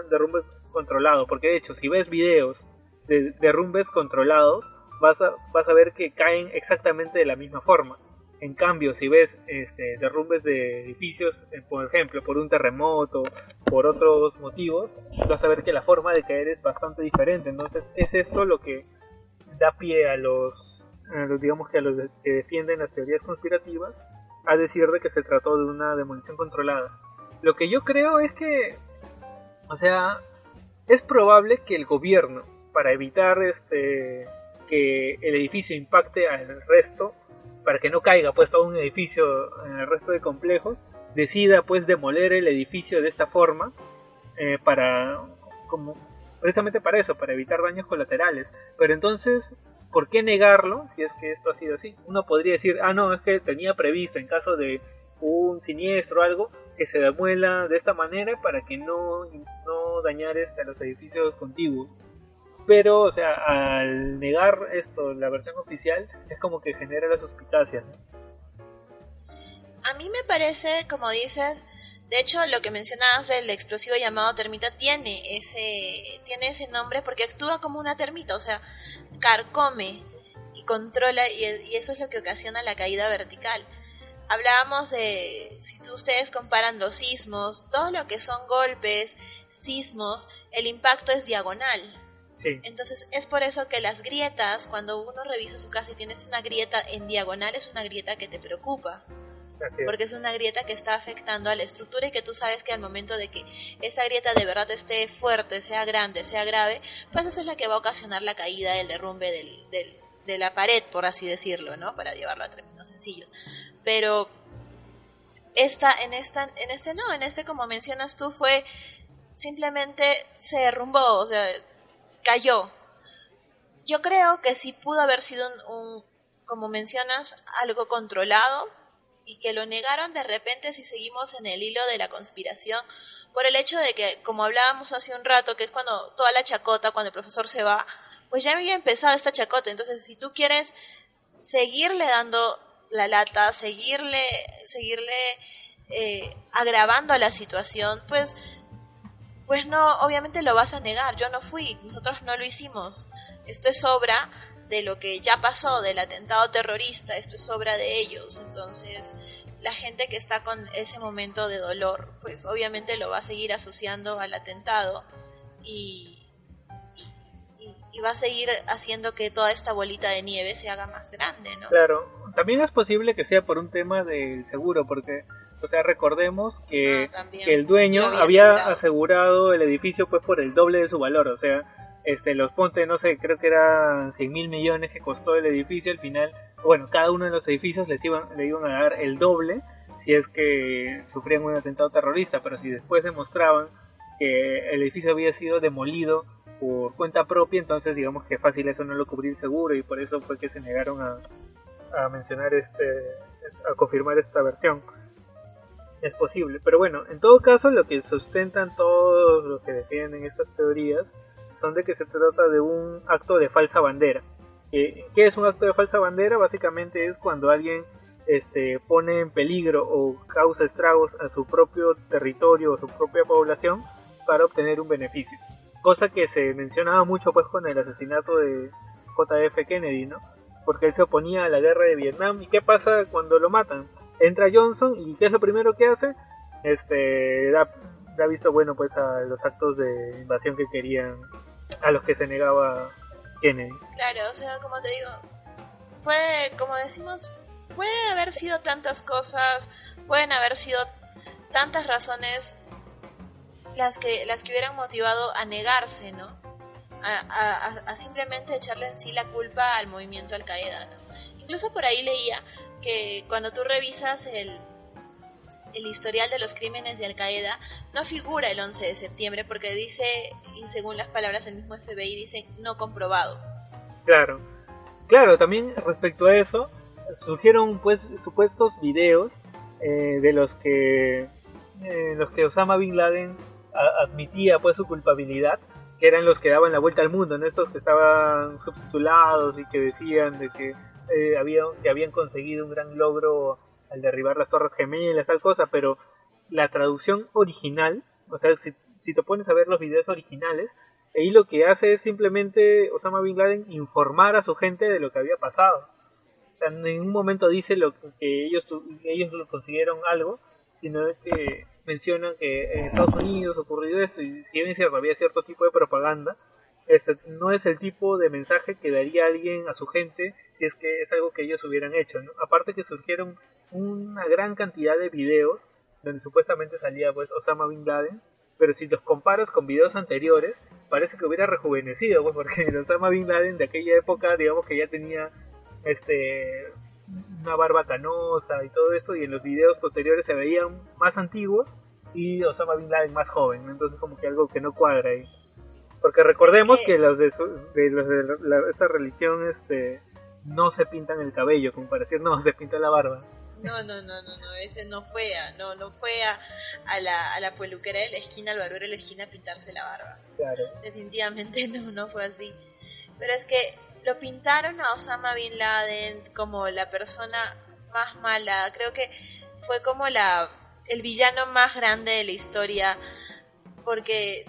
derrumbe controlado, porque de hecho si ves videos de derrumbes controlados, vas a ver que caen exactamente de la misma forma. En cambio, si ves derrumbes de edificios, por ejemplo, por un terremoto, por otros motivos, vas a ver que la forma de caer es bastante diferente. Entonces, es esto lo que da pie a los digamos que a los que defienden las teorías conspirativas, a decir de que se trató de una demolición controlada. Lo que yo creo es que, o sea, es probable que el gobierno, para evitar que el edificio impacte al resto, para que no caiga pues todo un edificio en el resto de complejos, decida pues demoler el edificio de esta forma, precisamente para eso, para evitar daños colaterales. Pero entonces, ¿por qué negarlo si es que esto ha sido así? Uno podría decir, no, es que tenía previsto en caso de un siniestro o algo, que se demuela de esta manera para que no dañar a los edificios contiguos. Pero, o sea, al negar esto, la versión oficial, es como que genera la suspicacia, ¿no? A mí me parece, como dices, de hecho lo que mencionabas del explosivo llamado termita tiene ese nombre porque actúa como una termita, o sea, carcome y controla, y eso es lo que ocasiona la caída vertical. Hablábamos de, si ustedes comparan los sismos, todo lo que son golpes, sismos, el impacto es diagonal. Sí. Entonces es por eso que las grietas, cuando uno revisa su casa y tienes una grieta en diagonal, es una grieta que te preocupa. Porque es una grieta que está afectando a la estructura y que tú sabes que al momento de que esa grieta de verdad esté fuerte, sea grande, sea grave, pues esa es la que va a ocasionar la caída, el derrumbe de la pared, por así decirlo, ¿no? Para llevarlo a términos sencillos. Pero en este como mencionas tú, fue simplemente se derrumbó, o sea, cayó. Yo creo que sí pudo haber sido como mencionas, algo controlado, y que lo negaron de repente si seguimos en el hilo de la conspiración, por el hecho de que, como hablábamos hace un rato, que es cuando toda la chacota, cuando el profesor se va, pues ya había empezado esta chacota. Entonces, si tú quieres seguirle dando la lata, seguirle agravando la situación, pues no, obviamente lo vas a negar. Yo no fui, nosotros no lo hicimos. Esto es obra de lo que ya pasó, del atentado terrorista, esto es obra de ellos. Entonces, la gente que está con ese momento de dolor, pues obviamente lo va a seguir asociando al atentado y va a seguir haciendo que toda esta bolita de nieve se haga más grande, ¿no? Claro, también es posible que sea por un tema del seguro, porque, o sea, recordemos que el dueño había asegurado el edificio pues por el doble de su valor, o sea, los ponte, no sé, creo que eran 100.000 millones que costó el edificio, al final, bueno, cada uno de los edificios le iban a dar el doble si es que sufrían un atentado terrorista, pero si después demostraban que el edificio había sido demolido por cuenta propia, entonces digamos que fácil eso no lo cubría el seguro, y por eso fue que se negaron a mencionar a confirmar esta versión. Es posible, pero bueno, en todo caso lo que sustentan todos los que defienden estas teorías son de que se trata de un acto de falsa bandera. ¿Qué es un acto de falsa bandera? Básicamente es cuando alguien pone en peligro o causa estragos a su propio territorio o su propia población para obtener un beneficio. Cosa que se mencionaba mucho pues con el asesinato de JF Kennedy, ¿no? Porque él se oponía a la guerra de Vietnam. ¿Y qué pasa cuando lo matan? Entra Johnson y ¿qué es lo primero que hace? Da visto bueno pues a los actos de invasión que querían, a los que se negaba Kennedy. Claro, o sea, como te digo, puede, como decimos, puede haber sido tantas cosas, pueden haber sido tantas razones las que hubieran motivado a negarse, ¿no? A simplemente echarle en sí la culpa al movimiento Al-Qaeda, ¿no? Incluso por ahí leía que cuando tú revisas el historial de los crímenes de Al-Qaeda, no figura el 11 de septiembre porque dice, y según las palabras del mismo FBI, dice no comprobado. Claro, también respecto a eso, surgieron pues supuestos videos de los que Osama Bin Laden admitía pues su culpabilidad, que eran los que daban la vuelta al mundo, ¿no? Estos que estaban subtitulados y que decían de que habían conseguido un gran logro al derribar las Torres Gemelas, tal cosa, pero la traducción original, o sea, si te pones a ver los videos originales, ahí lo que hace es simplemente Osama Bin Laden informar a su gente de lo que había pasado. O sea, en ningún momento dice que ellos lo consiguieron algo, sino que mencionan que en Estados Unidos ocurrió esto, y si bien es cierto, había cierto tipo de propaganda, no es el tipo de mensaje que daría alguien a su gente si es que es algo que ellos hubieran hecho, ¿no? Aparte que surgieron una gran cantidad de videos donde supuestamente salía pues Osama Bin Laden, pero si los comparas con videos anteriores, parece que hubiera rejuvenecido, pues, porque el Osama Bin Laden de aquella época, digamos que ya tenía una barba canosa y todo esto, y en los videos posteriores se veían más antiguos y Osama Bin Laden más joven, ¿no? Entonces como que algo que no cuadra ahí. Porque recordemos que los de esta religión no se pintan el cabello, como para decir, no, se pinta la barba. No, ese no fue a la peluquera de la esquina, al barbero de la esquina a pintarse la barba. Claro. Definitivamente no fue así. Pero es que lo pintaron a Osama Bin Laden como la persona más mala. Creo que fue como el villano más grande de la historia, porque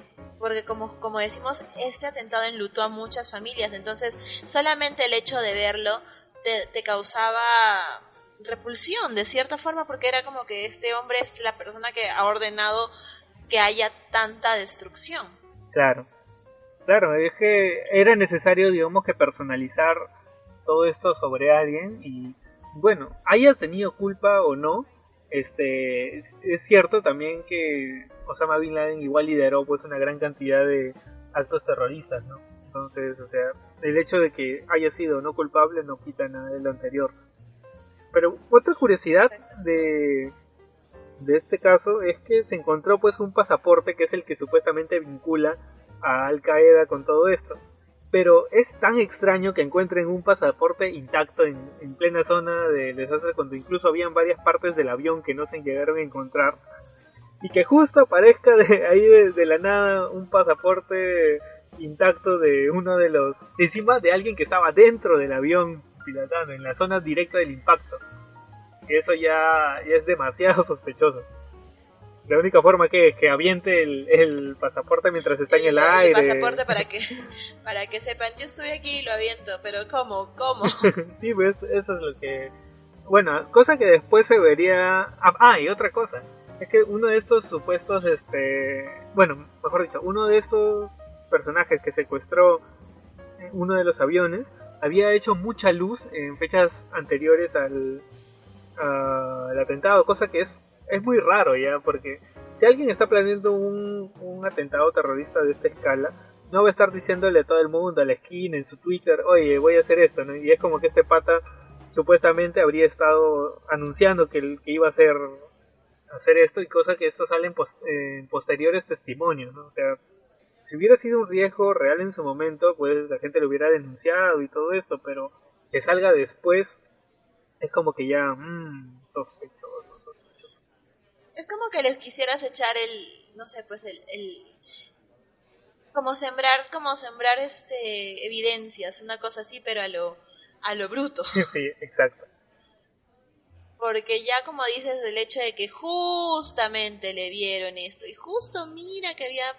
como decimos, este atentado enlutó a muchas familias. Entonces solamente el hecho de verlo te causaba repulsión de cierta forma, porque era como que este hombre es la persona que ha ordenado que haya tanta destrucción. Claro, es que era necesario, digamos, que personalizar todo esto sobre alguien, y bueno, haya tenido culpa o no, es cierto también que Osama Bin Laden igual lideró pues una gran cantidad de actos terroristas, ¿no? Entonces, o sea, el hecho de que haya sido no culpable no quita nada de lo anterior. Pero otra curiosidad de este caso es que se encontró pues un pasaporte que es el que supuestamente vincula a Al Qaeda con todo esto. pero es tan extraño que encuentren un pasaporte intacto en plena zona de desastre, cuando incluso habían varias partes del avión que no se llegaron a encontrar, y que justo aparezca de ahí de la nada un pasaporte intacto de uno de los, encima de alguien que estaba dentro del avión pilotando, en la zona directa del impacto. Y eso ya es demasiado sospechoso. La única forma que es que aviente el pasaporte mientras está en el aire. El pasaporte para que sepan, yo estoy aquí y lo aviento, pero ¿cómo? Sí, pues eso es lo que... Bueno, cosa que después se vería... y otra cosa, es que uno de estos supuestos, bueno, mejor dicho, uno de estos personajes que secuestró uno de los aviones había hecho mucha luz en fechas anteriores al atentado, cosa que es muy raro ya, porque si alguien está planeando un atentado terrorista de esta escala, no va a estar diciéndole a todo el mundo, a la esquina, en su Twitter, oye, voy a hacer esto, ¿no? Y es como que este pata supuestamente habría estado anunciando que iba a hacer esto, y cosa que esto sale en posteriores testimonios, ¿no? O sea, si hubiera sido un riesgo real en su momento, pues la gente lo hubiera denunciado y todo esto, pero que salga después es como que ya sospechoso. Es como que les quisieras echar no sé, pues como sembrar evidencias, una cosa así, pero a lo bruto. Sí, exacto. Porque ya como dices, el hecho de que justamente le vieron esto, y justo mira que había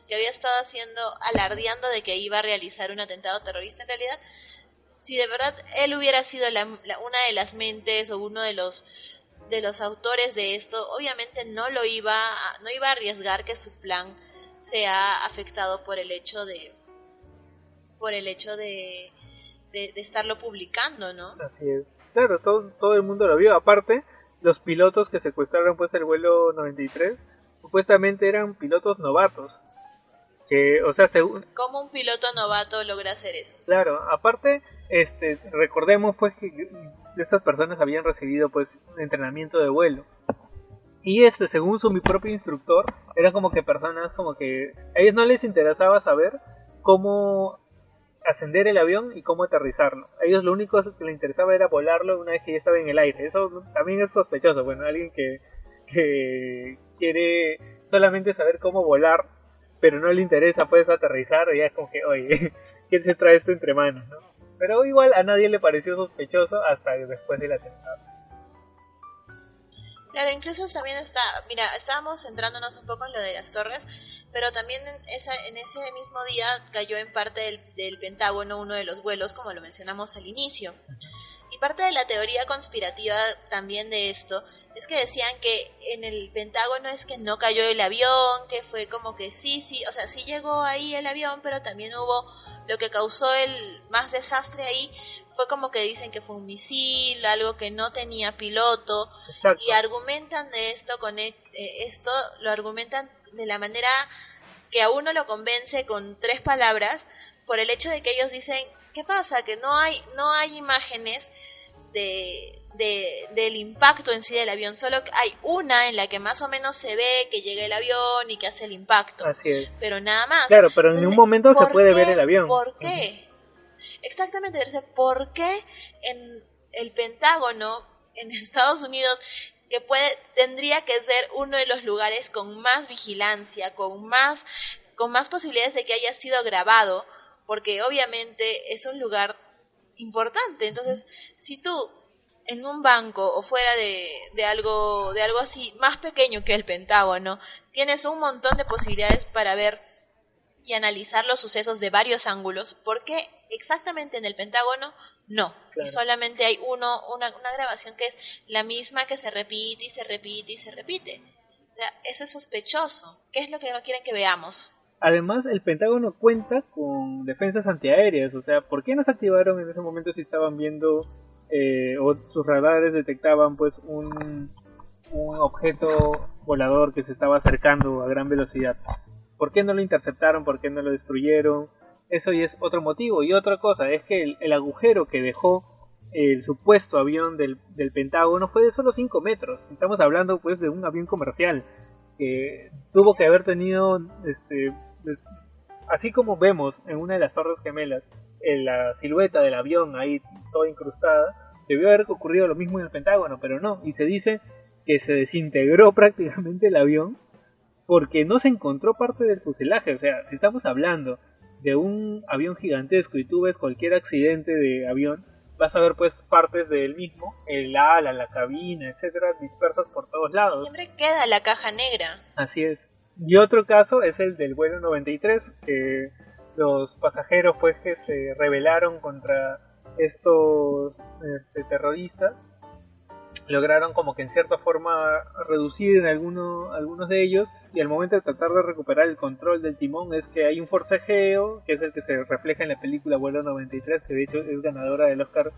que había estado alardeando de que iba a realizar un atentado terrorista, en realidad, si de verdad él hubiera sido una de las mentes o uno de los autores de esto, obviamente no iba a arriesgar que su plan sea afectado por el hecho de estarlo publicando, ¿no? Así es. Claro, todo el mundo lo vio. Aparte, los pilotos que secuestraron pues el vuelo 93 supuestamente eran pilotos novatos. Que, o sea, ¿Cómo un piloto novato logra hacer eso? Claro, aparte, recordemos pues que estas personas habían recibido pues entrenamiento de vuelo. Y según mi propio instructor, eran como que personas como que a ellos no les interesaba saber cómo ascender el avión y cómo aterrizarlo. A ellos lo único que les interesaba era volarlo una vez que ya estaba en el aire. Eso también es sospechoso. Bueno, alguien que quiere solamente saber cómo volar, pero no le interesa pues aterrizar, ya es como que, oye, ¿quién se trae esto entre manos, no? Pero igual a nadie le pareció sospechoso hasta después del atentado. Claro, incluso también estábamos centrándonos un poco en lo de las torres, pero también en ese mismo día cayó en parte del Pentágono uno de los vuelos, como lo mencionamos al inicio. Y parte de la teoría conspirativa también de esto es que decían que en el Pentágono es que no cayó el avión, que fue como que sí, o sea, sí llegó ahí el avión, pero también hubo lo que causó el más desastre ahí, fue como que dicen que fue un misil, algo que no tenía piloto. Exacto. Y argumentan de esto lo argumentan de la manera que a uno lo convence con 3 palabras, por el hecho de que ellos dicen, ¿qué pasa? Que no hay imágenes del impacto en sí del avión, solo hay una en la que más o menos se ve que llega el avión y que hace el impacto. Así es. Pero nada más. Claro, pero en ningún momento se puede ver el avión. ¿Por qué? Exactamente, ¿por qué en el Pentágono, en Estados Unidos, que tendría que ser uno de los lugares con más vigilancia, con más posibilidades de que haya sido grabado, porque obviamente es un lugar importante? Entonces, si tú en un banco o fuera de algo así más pequeño que el Pentágono tienes un montón de posibilidades para ver y analizar los sucesos de varios ángulos, ¿por qué exactamente en el Pentágono no? Claro. Y solamente hay una grabación que es la misma, que se repite y se repite y se repite. O sea, eso es sospechoso. ¿Qué es lo que no quieren que veamos? Además, el Pentágono cuenta con defensas antiaéreas. O sea, ¿por qué no se activaron en ese momento si estaban viendo o sus radares detectaban pues un objeto volador que se estaba acercando a gran velocidad? ¿Por qué no lo interceptaron? ¿Por qué no lo destruyeron? Eso ya es otro motivo. Y otra cosa es que el agujero que dejó el supuesto avión del Pentágono fue de solo 5 metros. Estamos hablando pues de un avión comercial que tuvo que haber tenido así como vemos en una de las Torres Gemelas en la silueta del avión ahí toda incrustada, debió haber ocurrido lo mismo en el Pentágono, pero no, y se dice que se desintegró prácticamente el avión porque no se encontró parte del fuselaje. O sea, si estamos hablando de un avión gigantesco y tú ves cualquier accidente de avión, vas a ver pues partes del mismo, el ala, la cabina, etcétera, dispersas por todos lados. Siempre queda la caja negra. Así es. Y otro caso es el del vuelo 93, que los pasajeros pues que se rebelaron contra estos terroristas, lograron como que en cierta forma reducir en algunos de ellos, y al momento de tratar de recuperar el control del timón es que hay un forcejeo, que es el que se refleja en la película Vuelo 93, que de hecho es ganadora del Oscar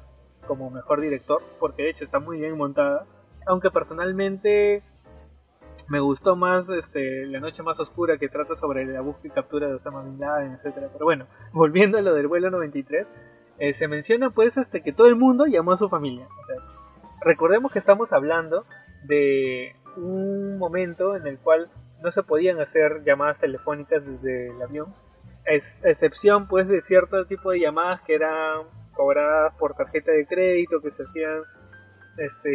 como mejor director, porque de hecho está muy bien montada, aunque personalmente me gustó más La noche más oscura, que trata sobre la búsqueda y captura de Osama Bin Laden, etcétera. Pero bueno, volviendo a lo del vuelo 93, se menciona pues que todo el mundo llamó a su familia. O sea, recordemos que estamos hablando de un momento en el cual no se podían hacer llamadas telefónicas desde el avión, excepción pues de cierto tipo de llamadas que eran cobradas por tarjeta de crédito, que se hacían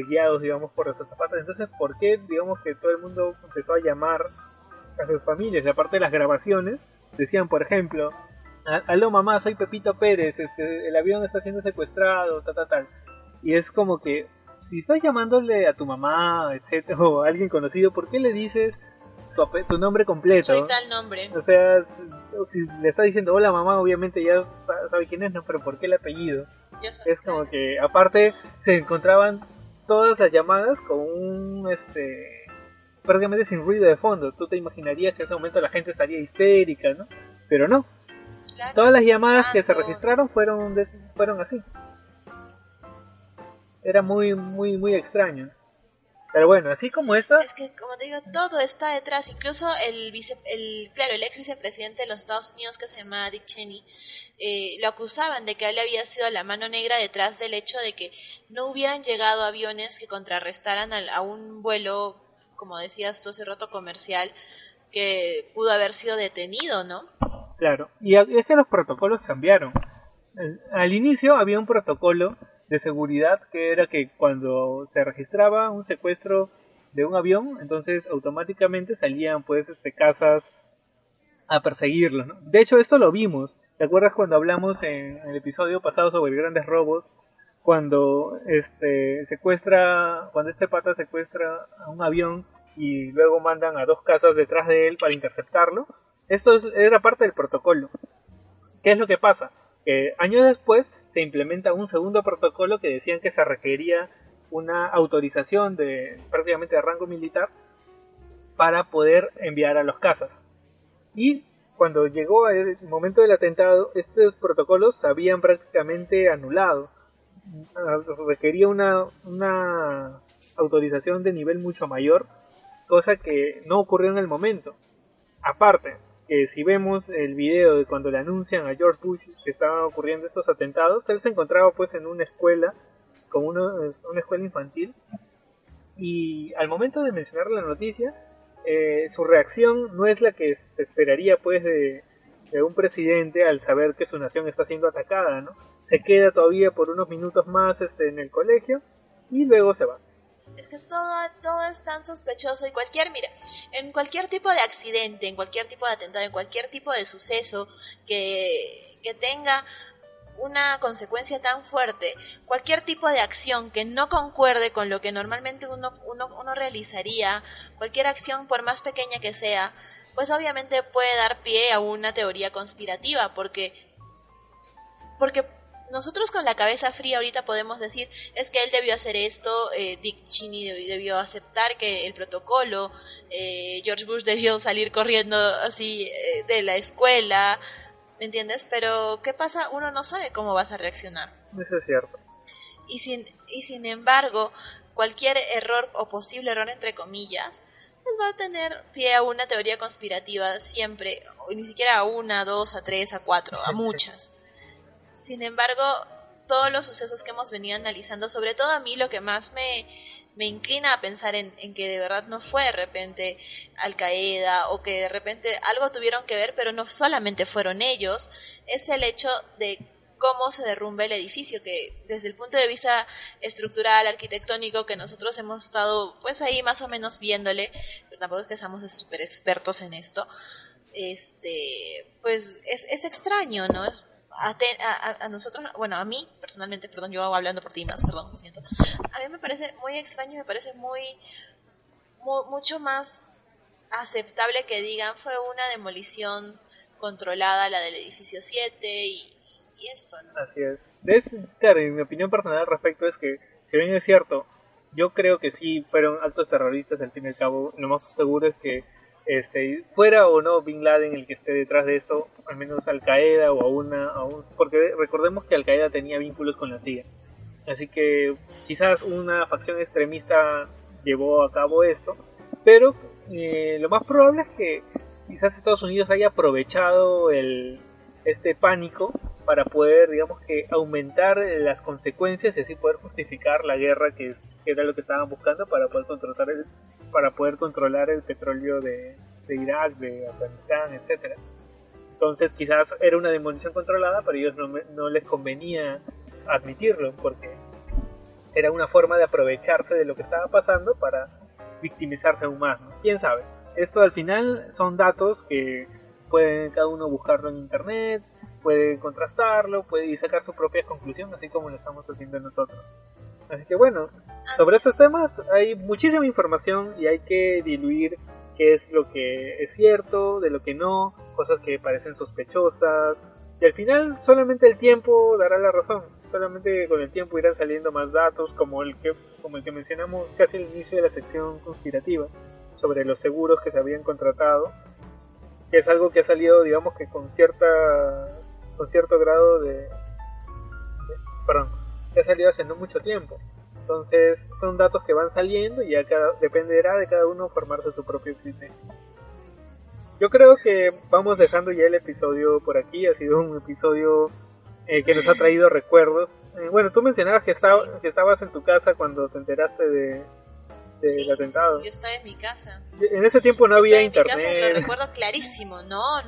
guiados, digamos, por los azafatas. Entonces, ¿por qué, digamos, que todo el mundo empezó a llamar a sus familias? Y aparte de las grabaciones, decían, por ejemplo, aló mamá, soy Pepito Pérez, el avión está siendo secuestrado, tal. Y es como que, si estás llamándole a tu mamá, etcétera, o a alguien conocido, ¿por qué le dices tu nombre completo? Soy tal nombre. O sea, si le estás diciendo hola mamá, obviamente ya sabe quién es, ¿no? Pero ¿por qué el apellido? Es como que, aparte, se encontraban todas las llamadas con un, prácticamente sin ruido de fondo. Tú te imaginarías que en ese momento la gente estaría histérica, ¿no? Pero no. Claro, todas las llamadas que se registraron fueron así. Era muy, muy, muy extraño. Pero bueno, así como esta... Es que, como te digo, todo está detrás. Incluso el ex vicepresidente de los Estados Unidos, que se llama Dick Cheney, lo acusaban de que él había sido la mano negra detrás del hecho de que no hubieran llegado aviones que contrarrestaran a un vuelo, como decías tú hace rato, comercial, que pudo haber sido detenido, ¿no? Claro, y es que los protocolos cambiaron. Al inicio había un protocolo de seguridad que era que cuando se registraba un secuestro de un avión, entonces automáticamente salían pues casas a perseguirlos, ¿no? De hecho esto lo vimos. ¿Te acuerdas cuando hablamos en el episodio pasado sobre grandes robos? Cuando cuando este pata secuestra a un avión y luego mandan a 2 casas detrás de él para interceptarlo. Era parte del protocolo. ¿Qué es lo que pasa? Que años después se implementa un segundo protocolo que decían que se requería una autorización prácticamente de rango militar para poder enviar a los cazas. Y cuando llegó el momento del atentado, estos protocolos se habían prácticamente anulado. Requería una autorización de nivel mucho mayor, cosa que no ocurrió en el momento. Aparte, que si vemos el video de cuando le anuncian a George Bush que estaban ocurriendo estos atentados, él se encontraba pues en una escuela, como una escuela infantil, y al momento de mencionar la noticia, su reacción no es la que se esperaría pues de un presidente al saber que su nación está siendo atacada, ¿no? Se queda todavía por unos minutos más en el colegio y luego se va. Es que todo es tan sospechoso y en cualquier tipo de accidente, en cualquier tipo de atentado, en cualquier tipo de suceso que tenga una consecuencia tan fuerte, cualquier tipo de acción que no concuerde con lo que normalmente uno realizaría, cualquier acción por más pequeña que sea, pues obviamente puede dar pie a una teoría conspirativa, porque nosotros con la cabeza fría ahorita podemos decir, es que él debió hacer esto, Dick Cheney debió aceptar que el protocolo, George Bush debió salir corriendo así de la escuela, ¿me entiendes? Pero ¿qué pasa? Uno no sabe cómo vas a reaccionar. Eso es cierto. Y sin embargo, cualquier error o posible error entre comillas, pues va a tener pie a una teoría conspirativa siempre, o ni siquiera a 1, a 2, a 3, a 4, a muchas. Sin embargo, todos los sucesos que hemos venido analizando, sobre todo a mí lo que más me inclina a pensar en que de verdad no fue de repente Al Qaeda o que de repente algo tuvieron que ver, pero no solamente fueron ellos, es el hecho de cómo se derrumba el edificio, que desde el punto de vista estructural, arquitectónico, que nosotros hemos estado pues ahí más o menos viéndole, pero tampoco es que seamos súper expertos en esto, pues es extraño, ¿no? A nosotros, bueno, a mí personalmente, perdón, yo hablando por ti más, perdón, lo siento, a mí me parece muy extraño, me parece mucho más aceptable que digan fue una demolición controlada la del edificio 7 y esto, ¿no? Así es. Claro, y mi opinión personal al respecto es que, si bien es cierto, yo creo que sí fueron actos terroristas, al fin y al cabo, lo más seguro es que fuera o no Bin Laden el que esté detrás de esto, al menos Al Qaeda porque recordemos que Al Qaeda tenía vínculos con la CIA, así que quizás una facción extremista llevó a cabo esto, pero lo más probable es que quizás Estados Unidos haya aprovechado este pánico para poder, digamos que, aumentar las consecuencias y así poder justificar la guerra que era lo que estaban buscando para poder controlar el petróleo de Irak, de Afganistán, etcétera. Entonces quizás era una demolición controlada, pero a ellos no les convenía admitirlo porque era una forma de aprovecharse de lo que estaba pasando para victimizarse aún más, ¿no? ¿Quién sabe? Esto al final son datos que pueden cada uno buscarlo en internet, puede contrastarlo, puede sacar su propia conclusión, así como lo estamos haciendo nosotros. Así que bueno, sobre estos temas hay muchísima información y hay que diluir qué es lo que es cierto, de lo que no, cosas que parecen sospechosas, y al final solamente el tiempo dará la razón, solamente con el tiempo irán saliendo más datos como el que mencionamos casi al inicio de la sección conspirativa, sobre los seguros que se habían contratado, que es algo que ha salido, digamos que con cierto grado que ha salido hace no mucho tiempo. Entonces son datos que van saliendo y ya dependerá de cada uno formarse su propio criterio. Yo creo que vamos dejando ya el episodio por aquí. Ha sido un episodio que nos ha traído recuerdos. Bueno, tú mencionabas que estabas en tu casa cuando te enteraste del atentado. Sí, yo estaba en mi casa. En ese tiempo no había internet. En mi casa, lo recuerdo clarísimo. No,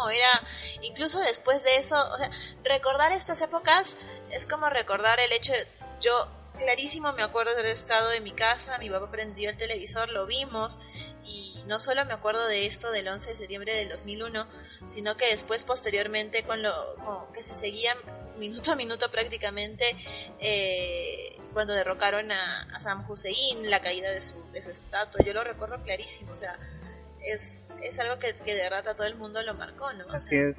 era incluso después de eso, o sea, recordar estas épocas es como recordar el hecho de, yo clarísimo me acuerdo de haber estado en mi casa, mi papá prendió el televisor, lo vimos, y no solo me acuerdo de esto del 11 de septiembre del 2001, sino que después posteriormente con que se seguía minuto a minuto prácticamente, cuando derrocaron a Saddam Hussein, la caída de su estatua, yo lo recuerdo clarísimo, o sea, es algo que de verdad a todo el mundo lo marcó, ¿no? Así es.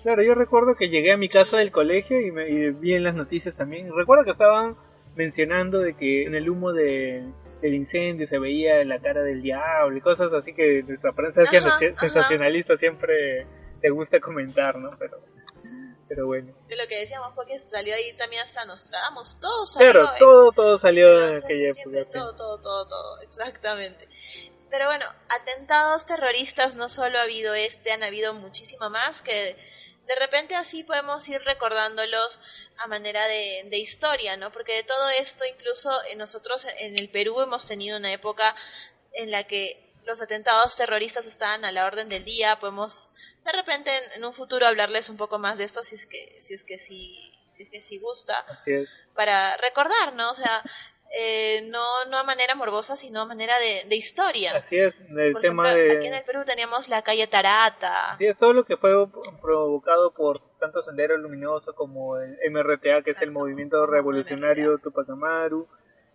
Claro, yo recuerdo que llegué a mi casa del colegio y vi en las noticias también, recuerdo que estaban mencionando de que en el humo del incendio se veía la cara del diablo y cosas así que nuestra prensa sensacionalista siempre te gusta comentar, ¿no? Pero bueno. De lo que decíamos fue que salió ahí también hasta Nostradamus, todo salió. Claro, todo salió en aquella época. Todo, exactamente. Pero bueno, atentados terroristas no solo ha habido han habido muchísimo más que de repente así podemos ir recordándolos a manera de historia, ¿no? Porque de todo esto, incluso nosotros en el Perú hemos tenido una época en la que los atentados terroristas estaban a la orden del día. Podemos de repente en un futuro hablarles un poco más de esto si es que sí gusta, para recordar, ¿no? O sea, no a manera morbosa, sino a manera de historia. Así es, Por ejemplo, aquí en el Perú teníamos la calle Tarata. Sí, es todo lo que fue provocado por tanto Sendero Luminoso como el MRTA, que es el Movimiento Revolucionario Tupac Amaru,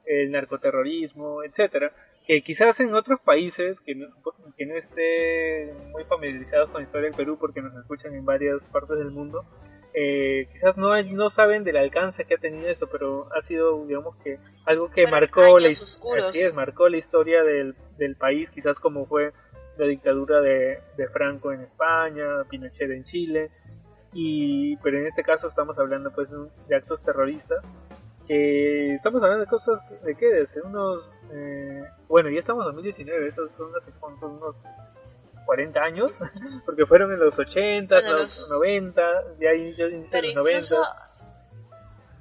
el narcoterrorismo, etcétera, que quizás en otros países que no estén muy familiarizados con la historia del Perú, porque nos escuchan en varias partes del mundo, quizás no saben del alcance que ha tenido eso, pero ha sido, digamos que algo que marcó la historia del país, quizás como fue la dictadura de Franco en España, Pinochet en Chile, pero en este caso estamos hablando pues de actos terroristas, estamos hablando de cosas de qué, de hace unos bueno, ya estamos en 2019, esos son unos 40 años, porque fueron en los 80, los 90, ya inicios de los 90.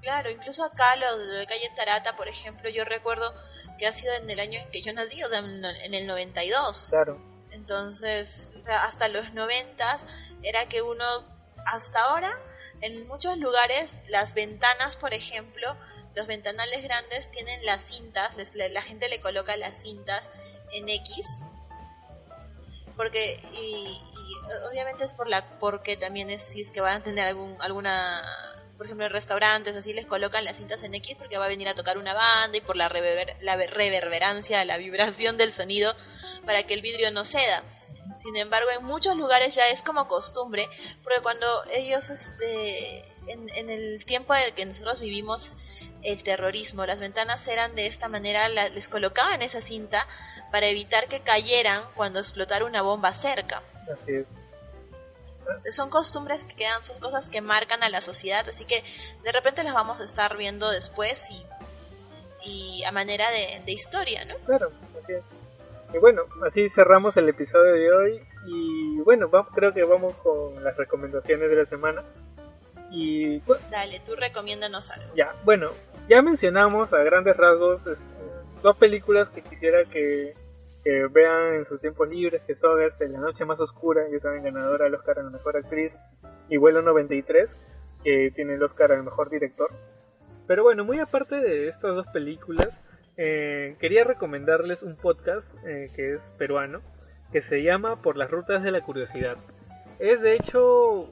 Claro, incluso acá lo de calle Tarata, por ejemplo, yo recuerdo que ha sido en el año en que yo nací, o sea, en el 92. Claro. Entonces, o sea, hasta los 90 era que uno, hasta ahora, en muchos lugares, las ventanas, por ejemplo, los ventanales grandes tienen las cintas, la gente le coloca las cintas en X, porque y obviamente es porque también si es que van a tener alguna, por ejemplo, en restaurantes así les colocan las cintas en X porque va a venir a tocar una banda, y por la reverberancia, la vibración del sonido, para que el vidrio no ceda. Sin embargo, en muchos lugares ya es como costumbre, porque cuando ellos en el tiempo en el que nosotros vivimos el terrorismo, las ventanas eran de esta manera, les colocaban esa cinta para evitar que cayeran cuando explotara una bomba cerca. Así es. Son costumbres que quedan, son cosas que marcan a la sociedad, así que de repente las vamos a estar viendo después y a manera de historia, ¿no? Claro, así es. Y bueno, así cerramos el episodio de hoy. Y bueno, creo que vamos con las recomendaciones de la semana. Y bueno, dale, tú recomiéndanos algo. Ya, bueno, ya mencionamos a grandes rasgos dos películas que quisiera que vean en sus tiempos libres, que son La noche más oscura, que también ganadora del Oscar a la mejor actriz, y Vuelo 93, que tiene el Oscar al mejor director. Pero bueno, muy aparte de estas dos películas, quería recomendarles un podcast que es peruano, que se llama Por las rutas de la curiosidad. Es de hecho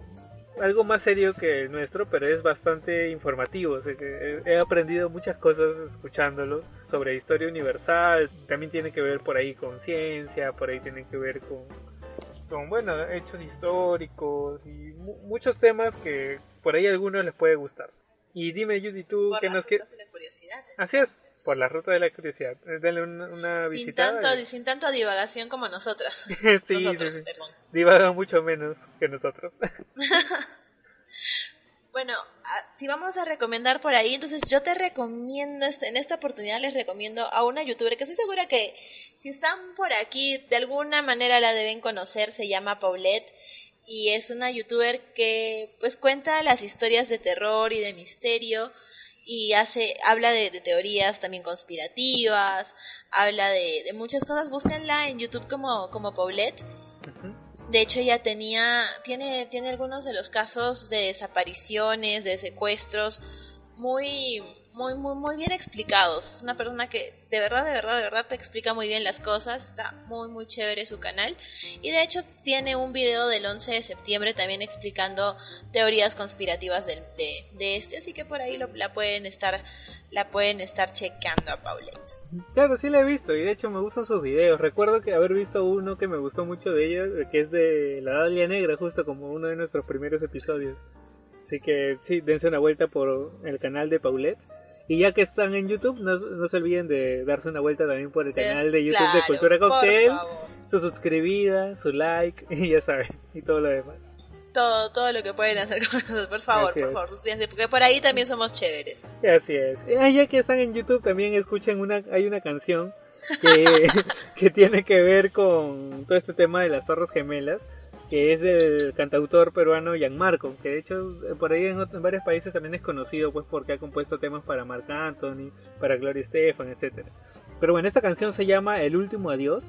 algo más serio que el nuestro, pero es bastante informativo. O sea que he aprendido muchas cosas escuchándolo sobre historia universal. También tiene que ver por ahí con ciencia, por ahí tiene que ver con bueno, hechos históricos y muchos temas que por ahí a algunos les puede gustar. Y dime, Judy, tú por qué nos quieres. Así es, por la ruta de la curiosidad. Dale una visitada. Sin tanto divagación como nosotras. Sí, divaga mucho menos que nosotros. Bueno, si vamos a recomendar por ahí, entonces yo te recomiendo, en esta oportunidad les recomiendo a una youtuber que estoy segura que si están por aquí, de alguna manera la deben conocer, se llama Paulette. Y es una youtuber que pues cuenta las historias de terror y de misterio y habla de teorías también conspirativas, habla de muchas cosas. Búsquenla en YouTube como Paulette. De hecho ella tiene algunos de los casos de desapariciones, de secuestros muy bien explicados. Es una persona que de verdad te explica muy bien las cosas. Está muy chévere su canal. Y de hecho tiene un video del 11 de septiembre también explicando teorías conspirativas de así que por ahí la pueden estar checando a Paulette. Claro, sí la he visto y de hecho me gustan sus videos. Recuerdo que haber visto uno que me gustó mucho de ella, que es de la Dalia Negra, justo como uno de nuestros primeros episodios. Así que sí, dense una vuelta por el canal de Paulette. Y ya que están en YouTube, no se olviden de darse una vuelta también por el canal de YouTube de Cultura Cocktail, su suscribida, su like, y ya saben, y todo lo demás. Todo lo que pueden hacer con nosotros, por favor, suscríbanse, porque por ahí también somos chéveres. Así es. Ya que están en YouTube, también escuchen hay una canción que tiene que ver con todo este tema de las Torres Gemelas, que es del cantautor peruano Gianmarco, que de hecho por ahí en varios países también es conocido pues porque ha compuesto temas para Marc Anthony, para Gloria Estefan, etcétera. Pero bueno, esta canción se llama El Último Adiós,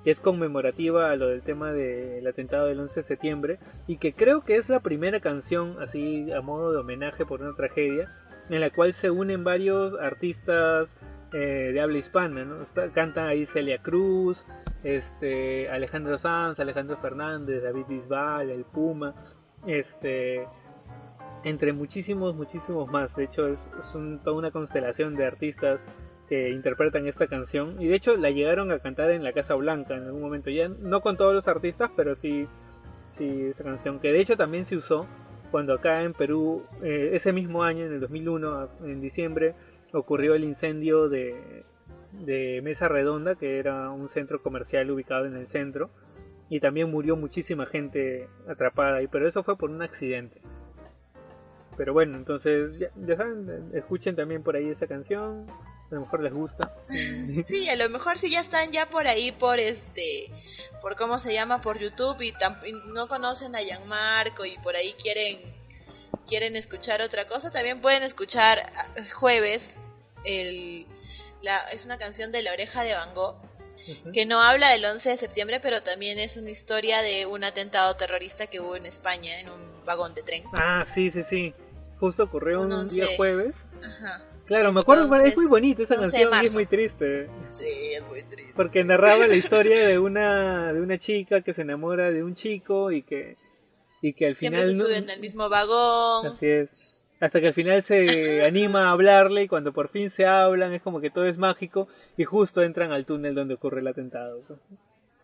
que es conmemorativa a lo del tema del atentado del 11 de septiembre, y que creo que es la primera canción así a modo de homenaje por una tragedia, en la cual se unen varios artistas de habla hispana, ¿no? Canta ahí Celia Cruz, Alejandro Sanz, Alejandro Fernández, David Bisbal, el Puma, entre muchísimos más. De hecho es toda una constelación de artistas que interpretan esta canción, y de hecho la llegaron a cantar en la Casa Blanca en algún momento, ya no con todos los artistas, pero sí esta canción, que de hecho también se usó cuando acá en Perú ese mismo año, en el 2001, en diciembre, ocurrió el incendio de Mesa Redonda, que era un centro comercial ubicado en el centro, y también murió muchísima gente atrapada ahí, pero eso fue por un accidente. Pero bueno, entonces ya saben, escuchen también por ahí esa canción, a lo mejor les gusta. Sí, a lo mejor si ya están ya por ahí por cómo se llama, por YouTube, y no conocen a Gianmarco y por ahí quieren escuchar otra cosa, también pueden escuchar jueves es una canción de La Oreja de Van Gogh, que no habla del 11 de septiembre, pero también es una historia de un atentado terrorista que hubo en España, en un vagón de tren. Ah, sí. Justo ocurrió un día jueves. Ajá. Claro, me acuerdo, es muy bonita esa canción y es muy triste. Sí, es muy triste. Porque narraba la historia de una chica que se enamora de un chico y que al siempre final... se suben al mismo vagón. Así es. Hasta que al final se anima a hablarle y cuando por fin se hablan es como que todo es mágico y justo entran al túnel donde ocurre el atentado.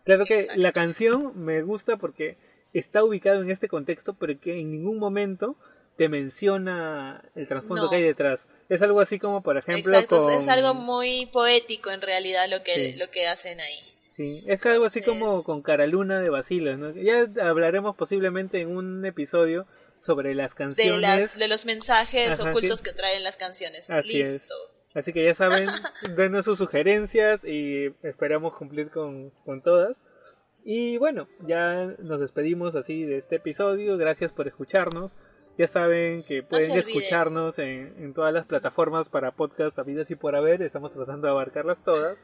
Claro que la canción me gusta porque está ubicada en este contexto, pero que en ningún momento te menciona el trasfondo que hay detrás. Es algo así como, por ejemplo, es algo muy poético en realidad lo que hacen ahí. Sí, es algo así como con Caraluna de Bacilos, ¿no? Ya hablaremos posiblemente en un episodio sobre las canciones. De los mensajes ocultos que traen las canciones. Así Listo. Es. Así que ya saben, denos sus sugerencias y esperamos cumplir con todas. Y bueno, ya nos despedimos así de este episodio. Gracias por escucharnos. Ya saben que pueden escucharnos en todas las plataformas para podcast habidas y por haber. Estamos tratando de abarcarlas todas.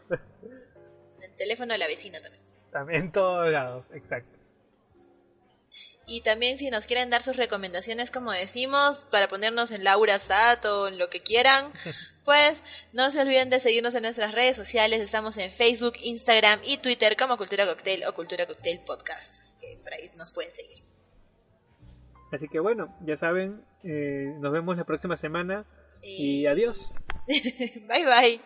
El teléfono de la vecina también. También en todos lados, exacto. Y también si nos quieren dar sus recomendaciones, como decimos, para ponernos en Laura Sat o en lo que quieran, pues no se olviden de seguirnos en nuestras redes sociales. Estamos en Facebook, Instagram y Twitter como Cultura Cocktail o Cultura Cocktail Podcast. Así que por ahí nos pueden seguir. Así que bueno, ya saben, nos vemos la próxima semana y adiós. Bye bye.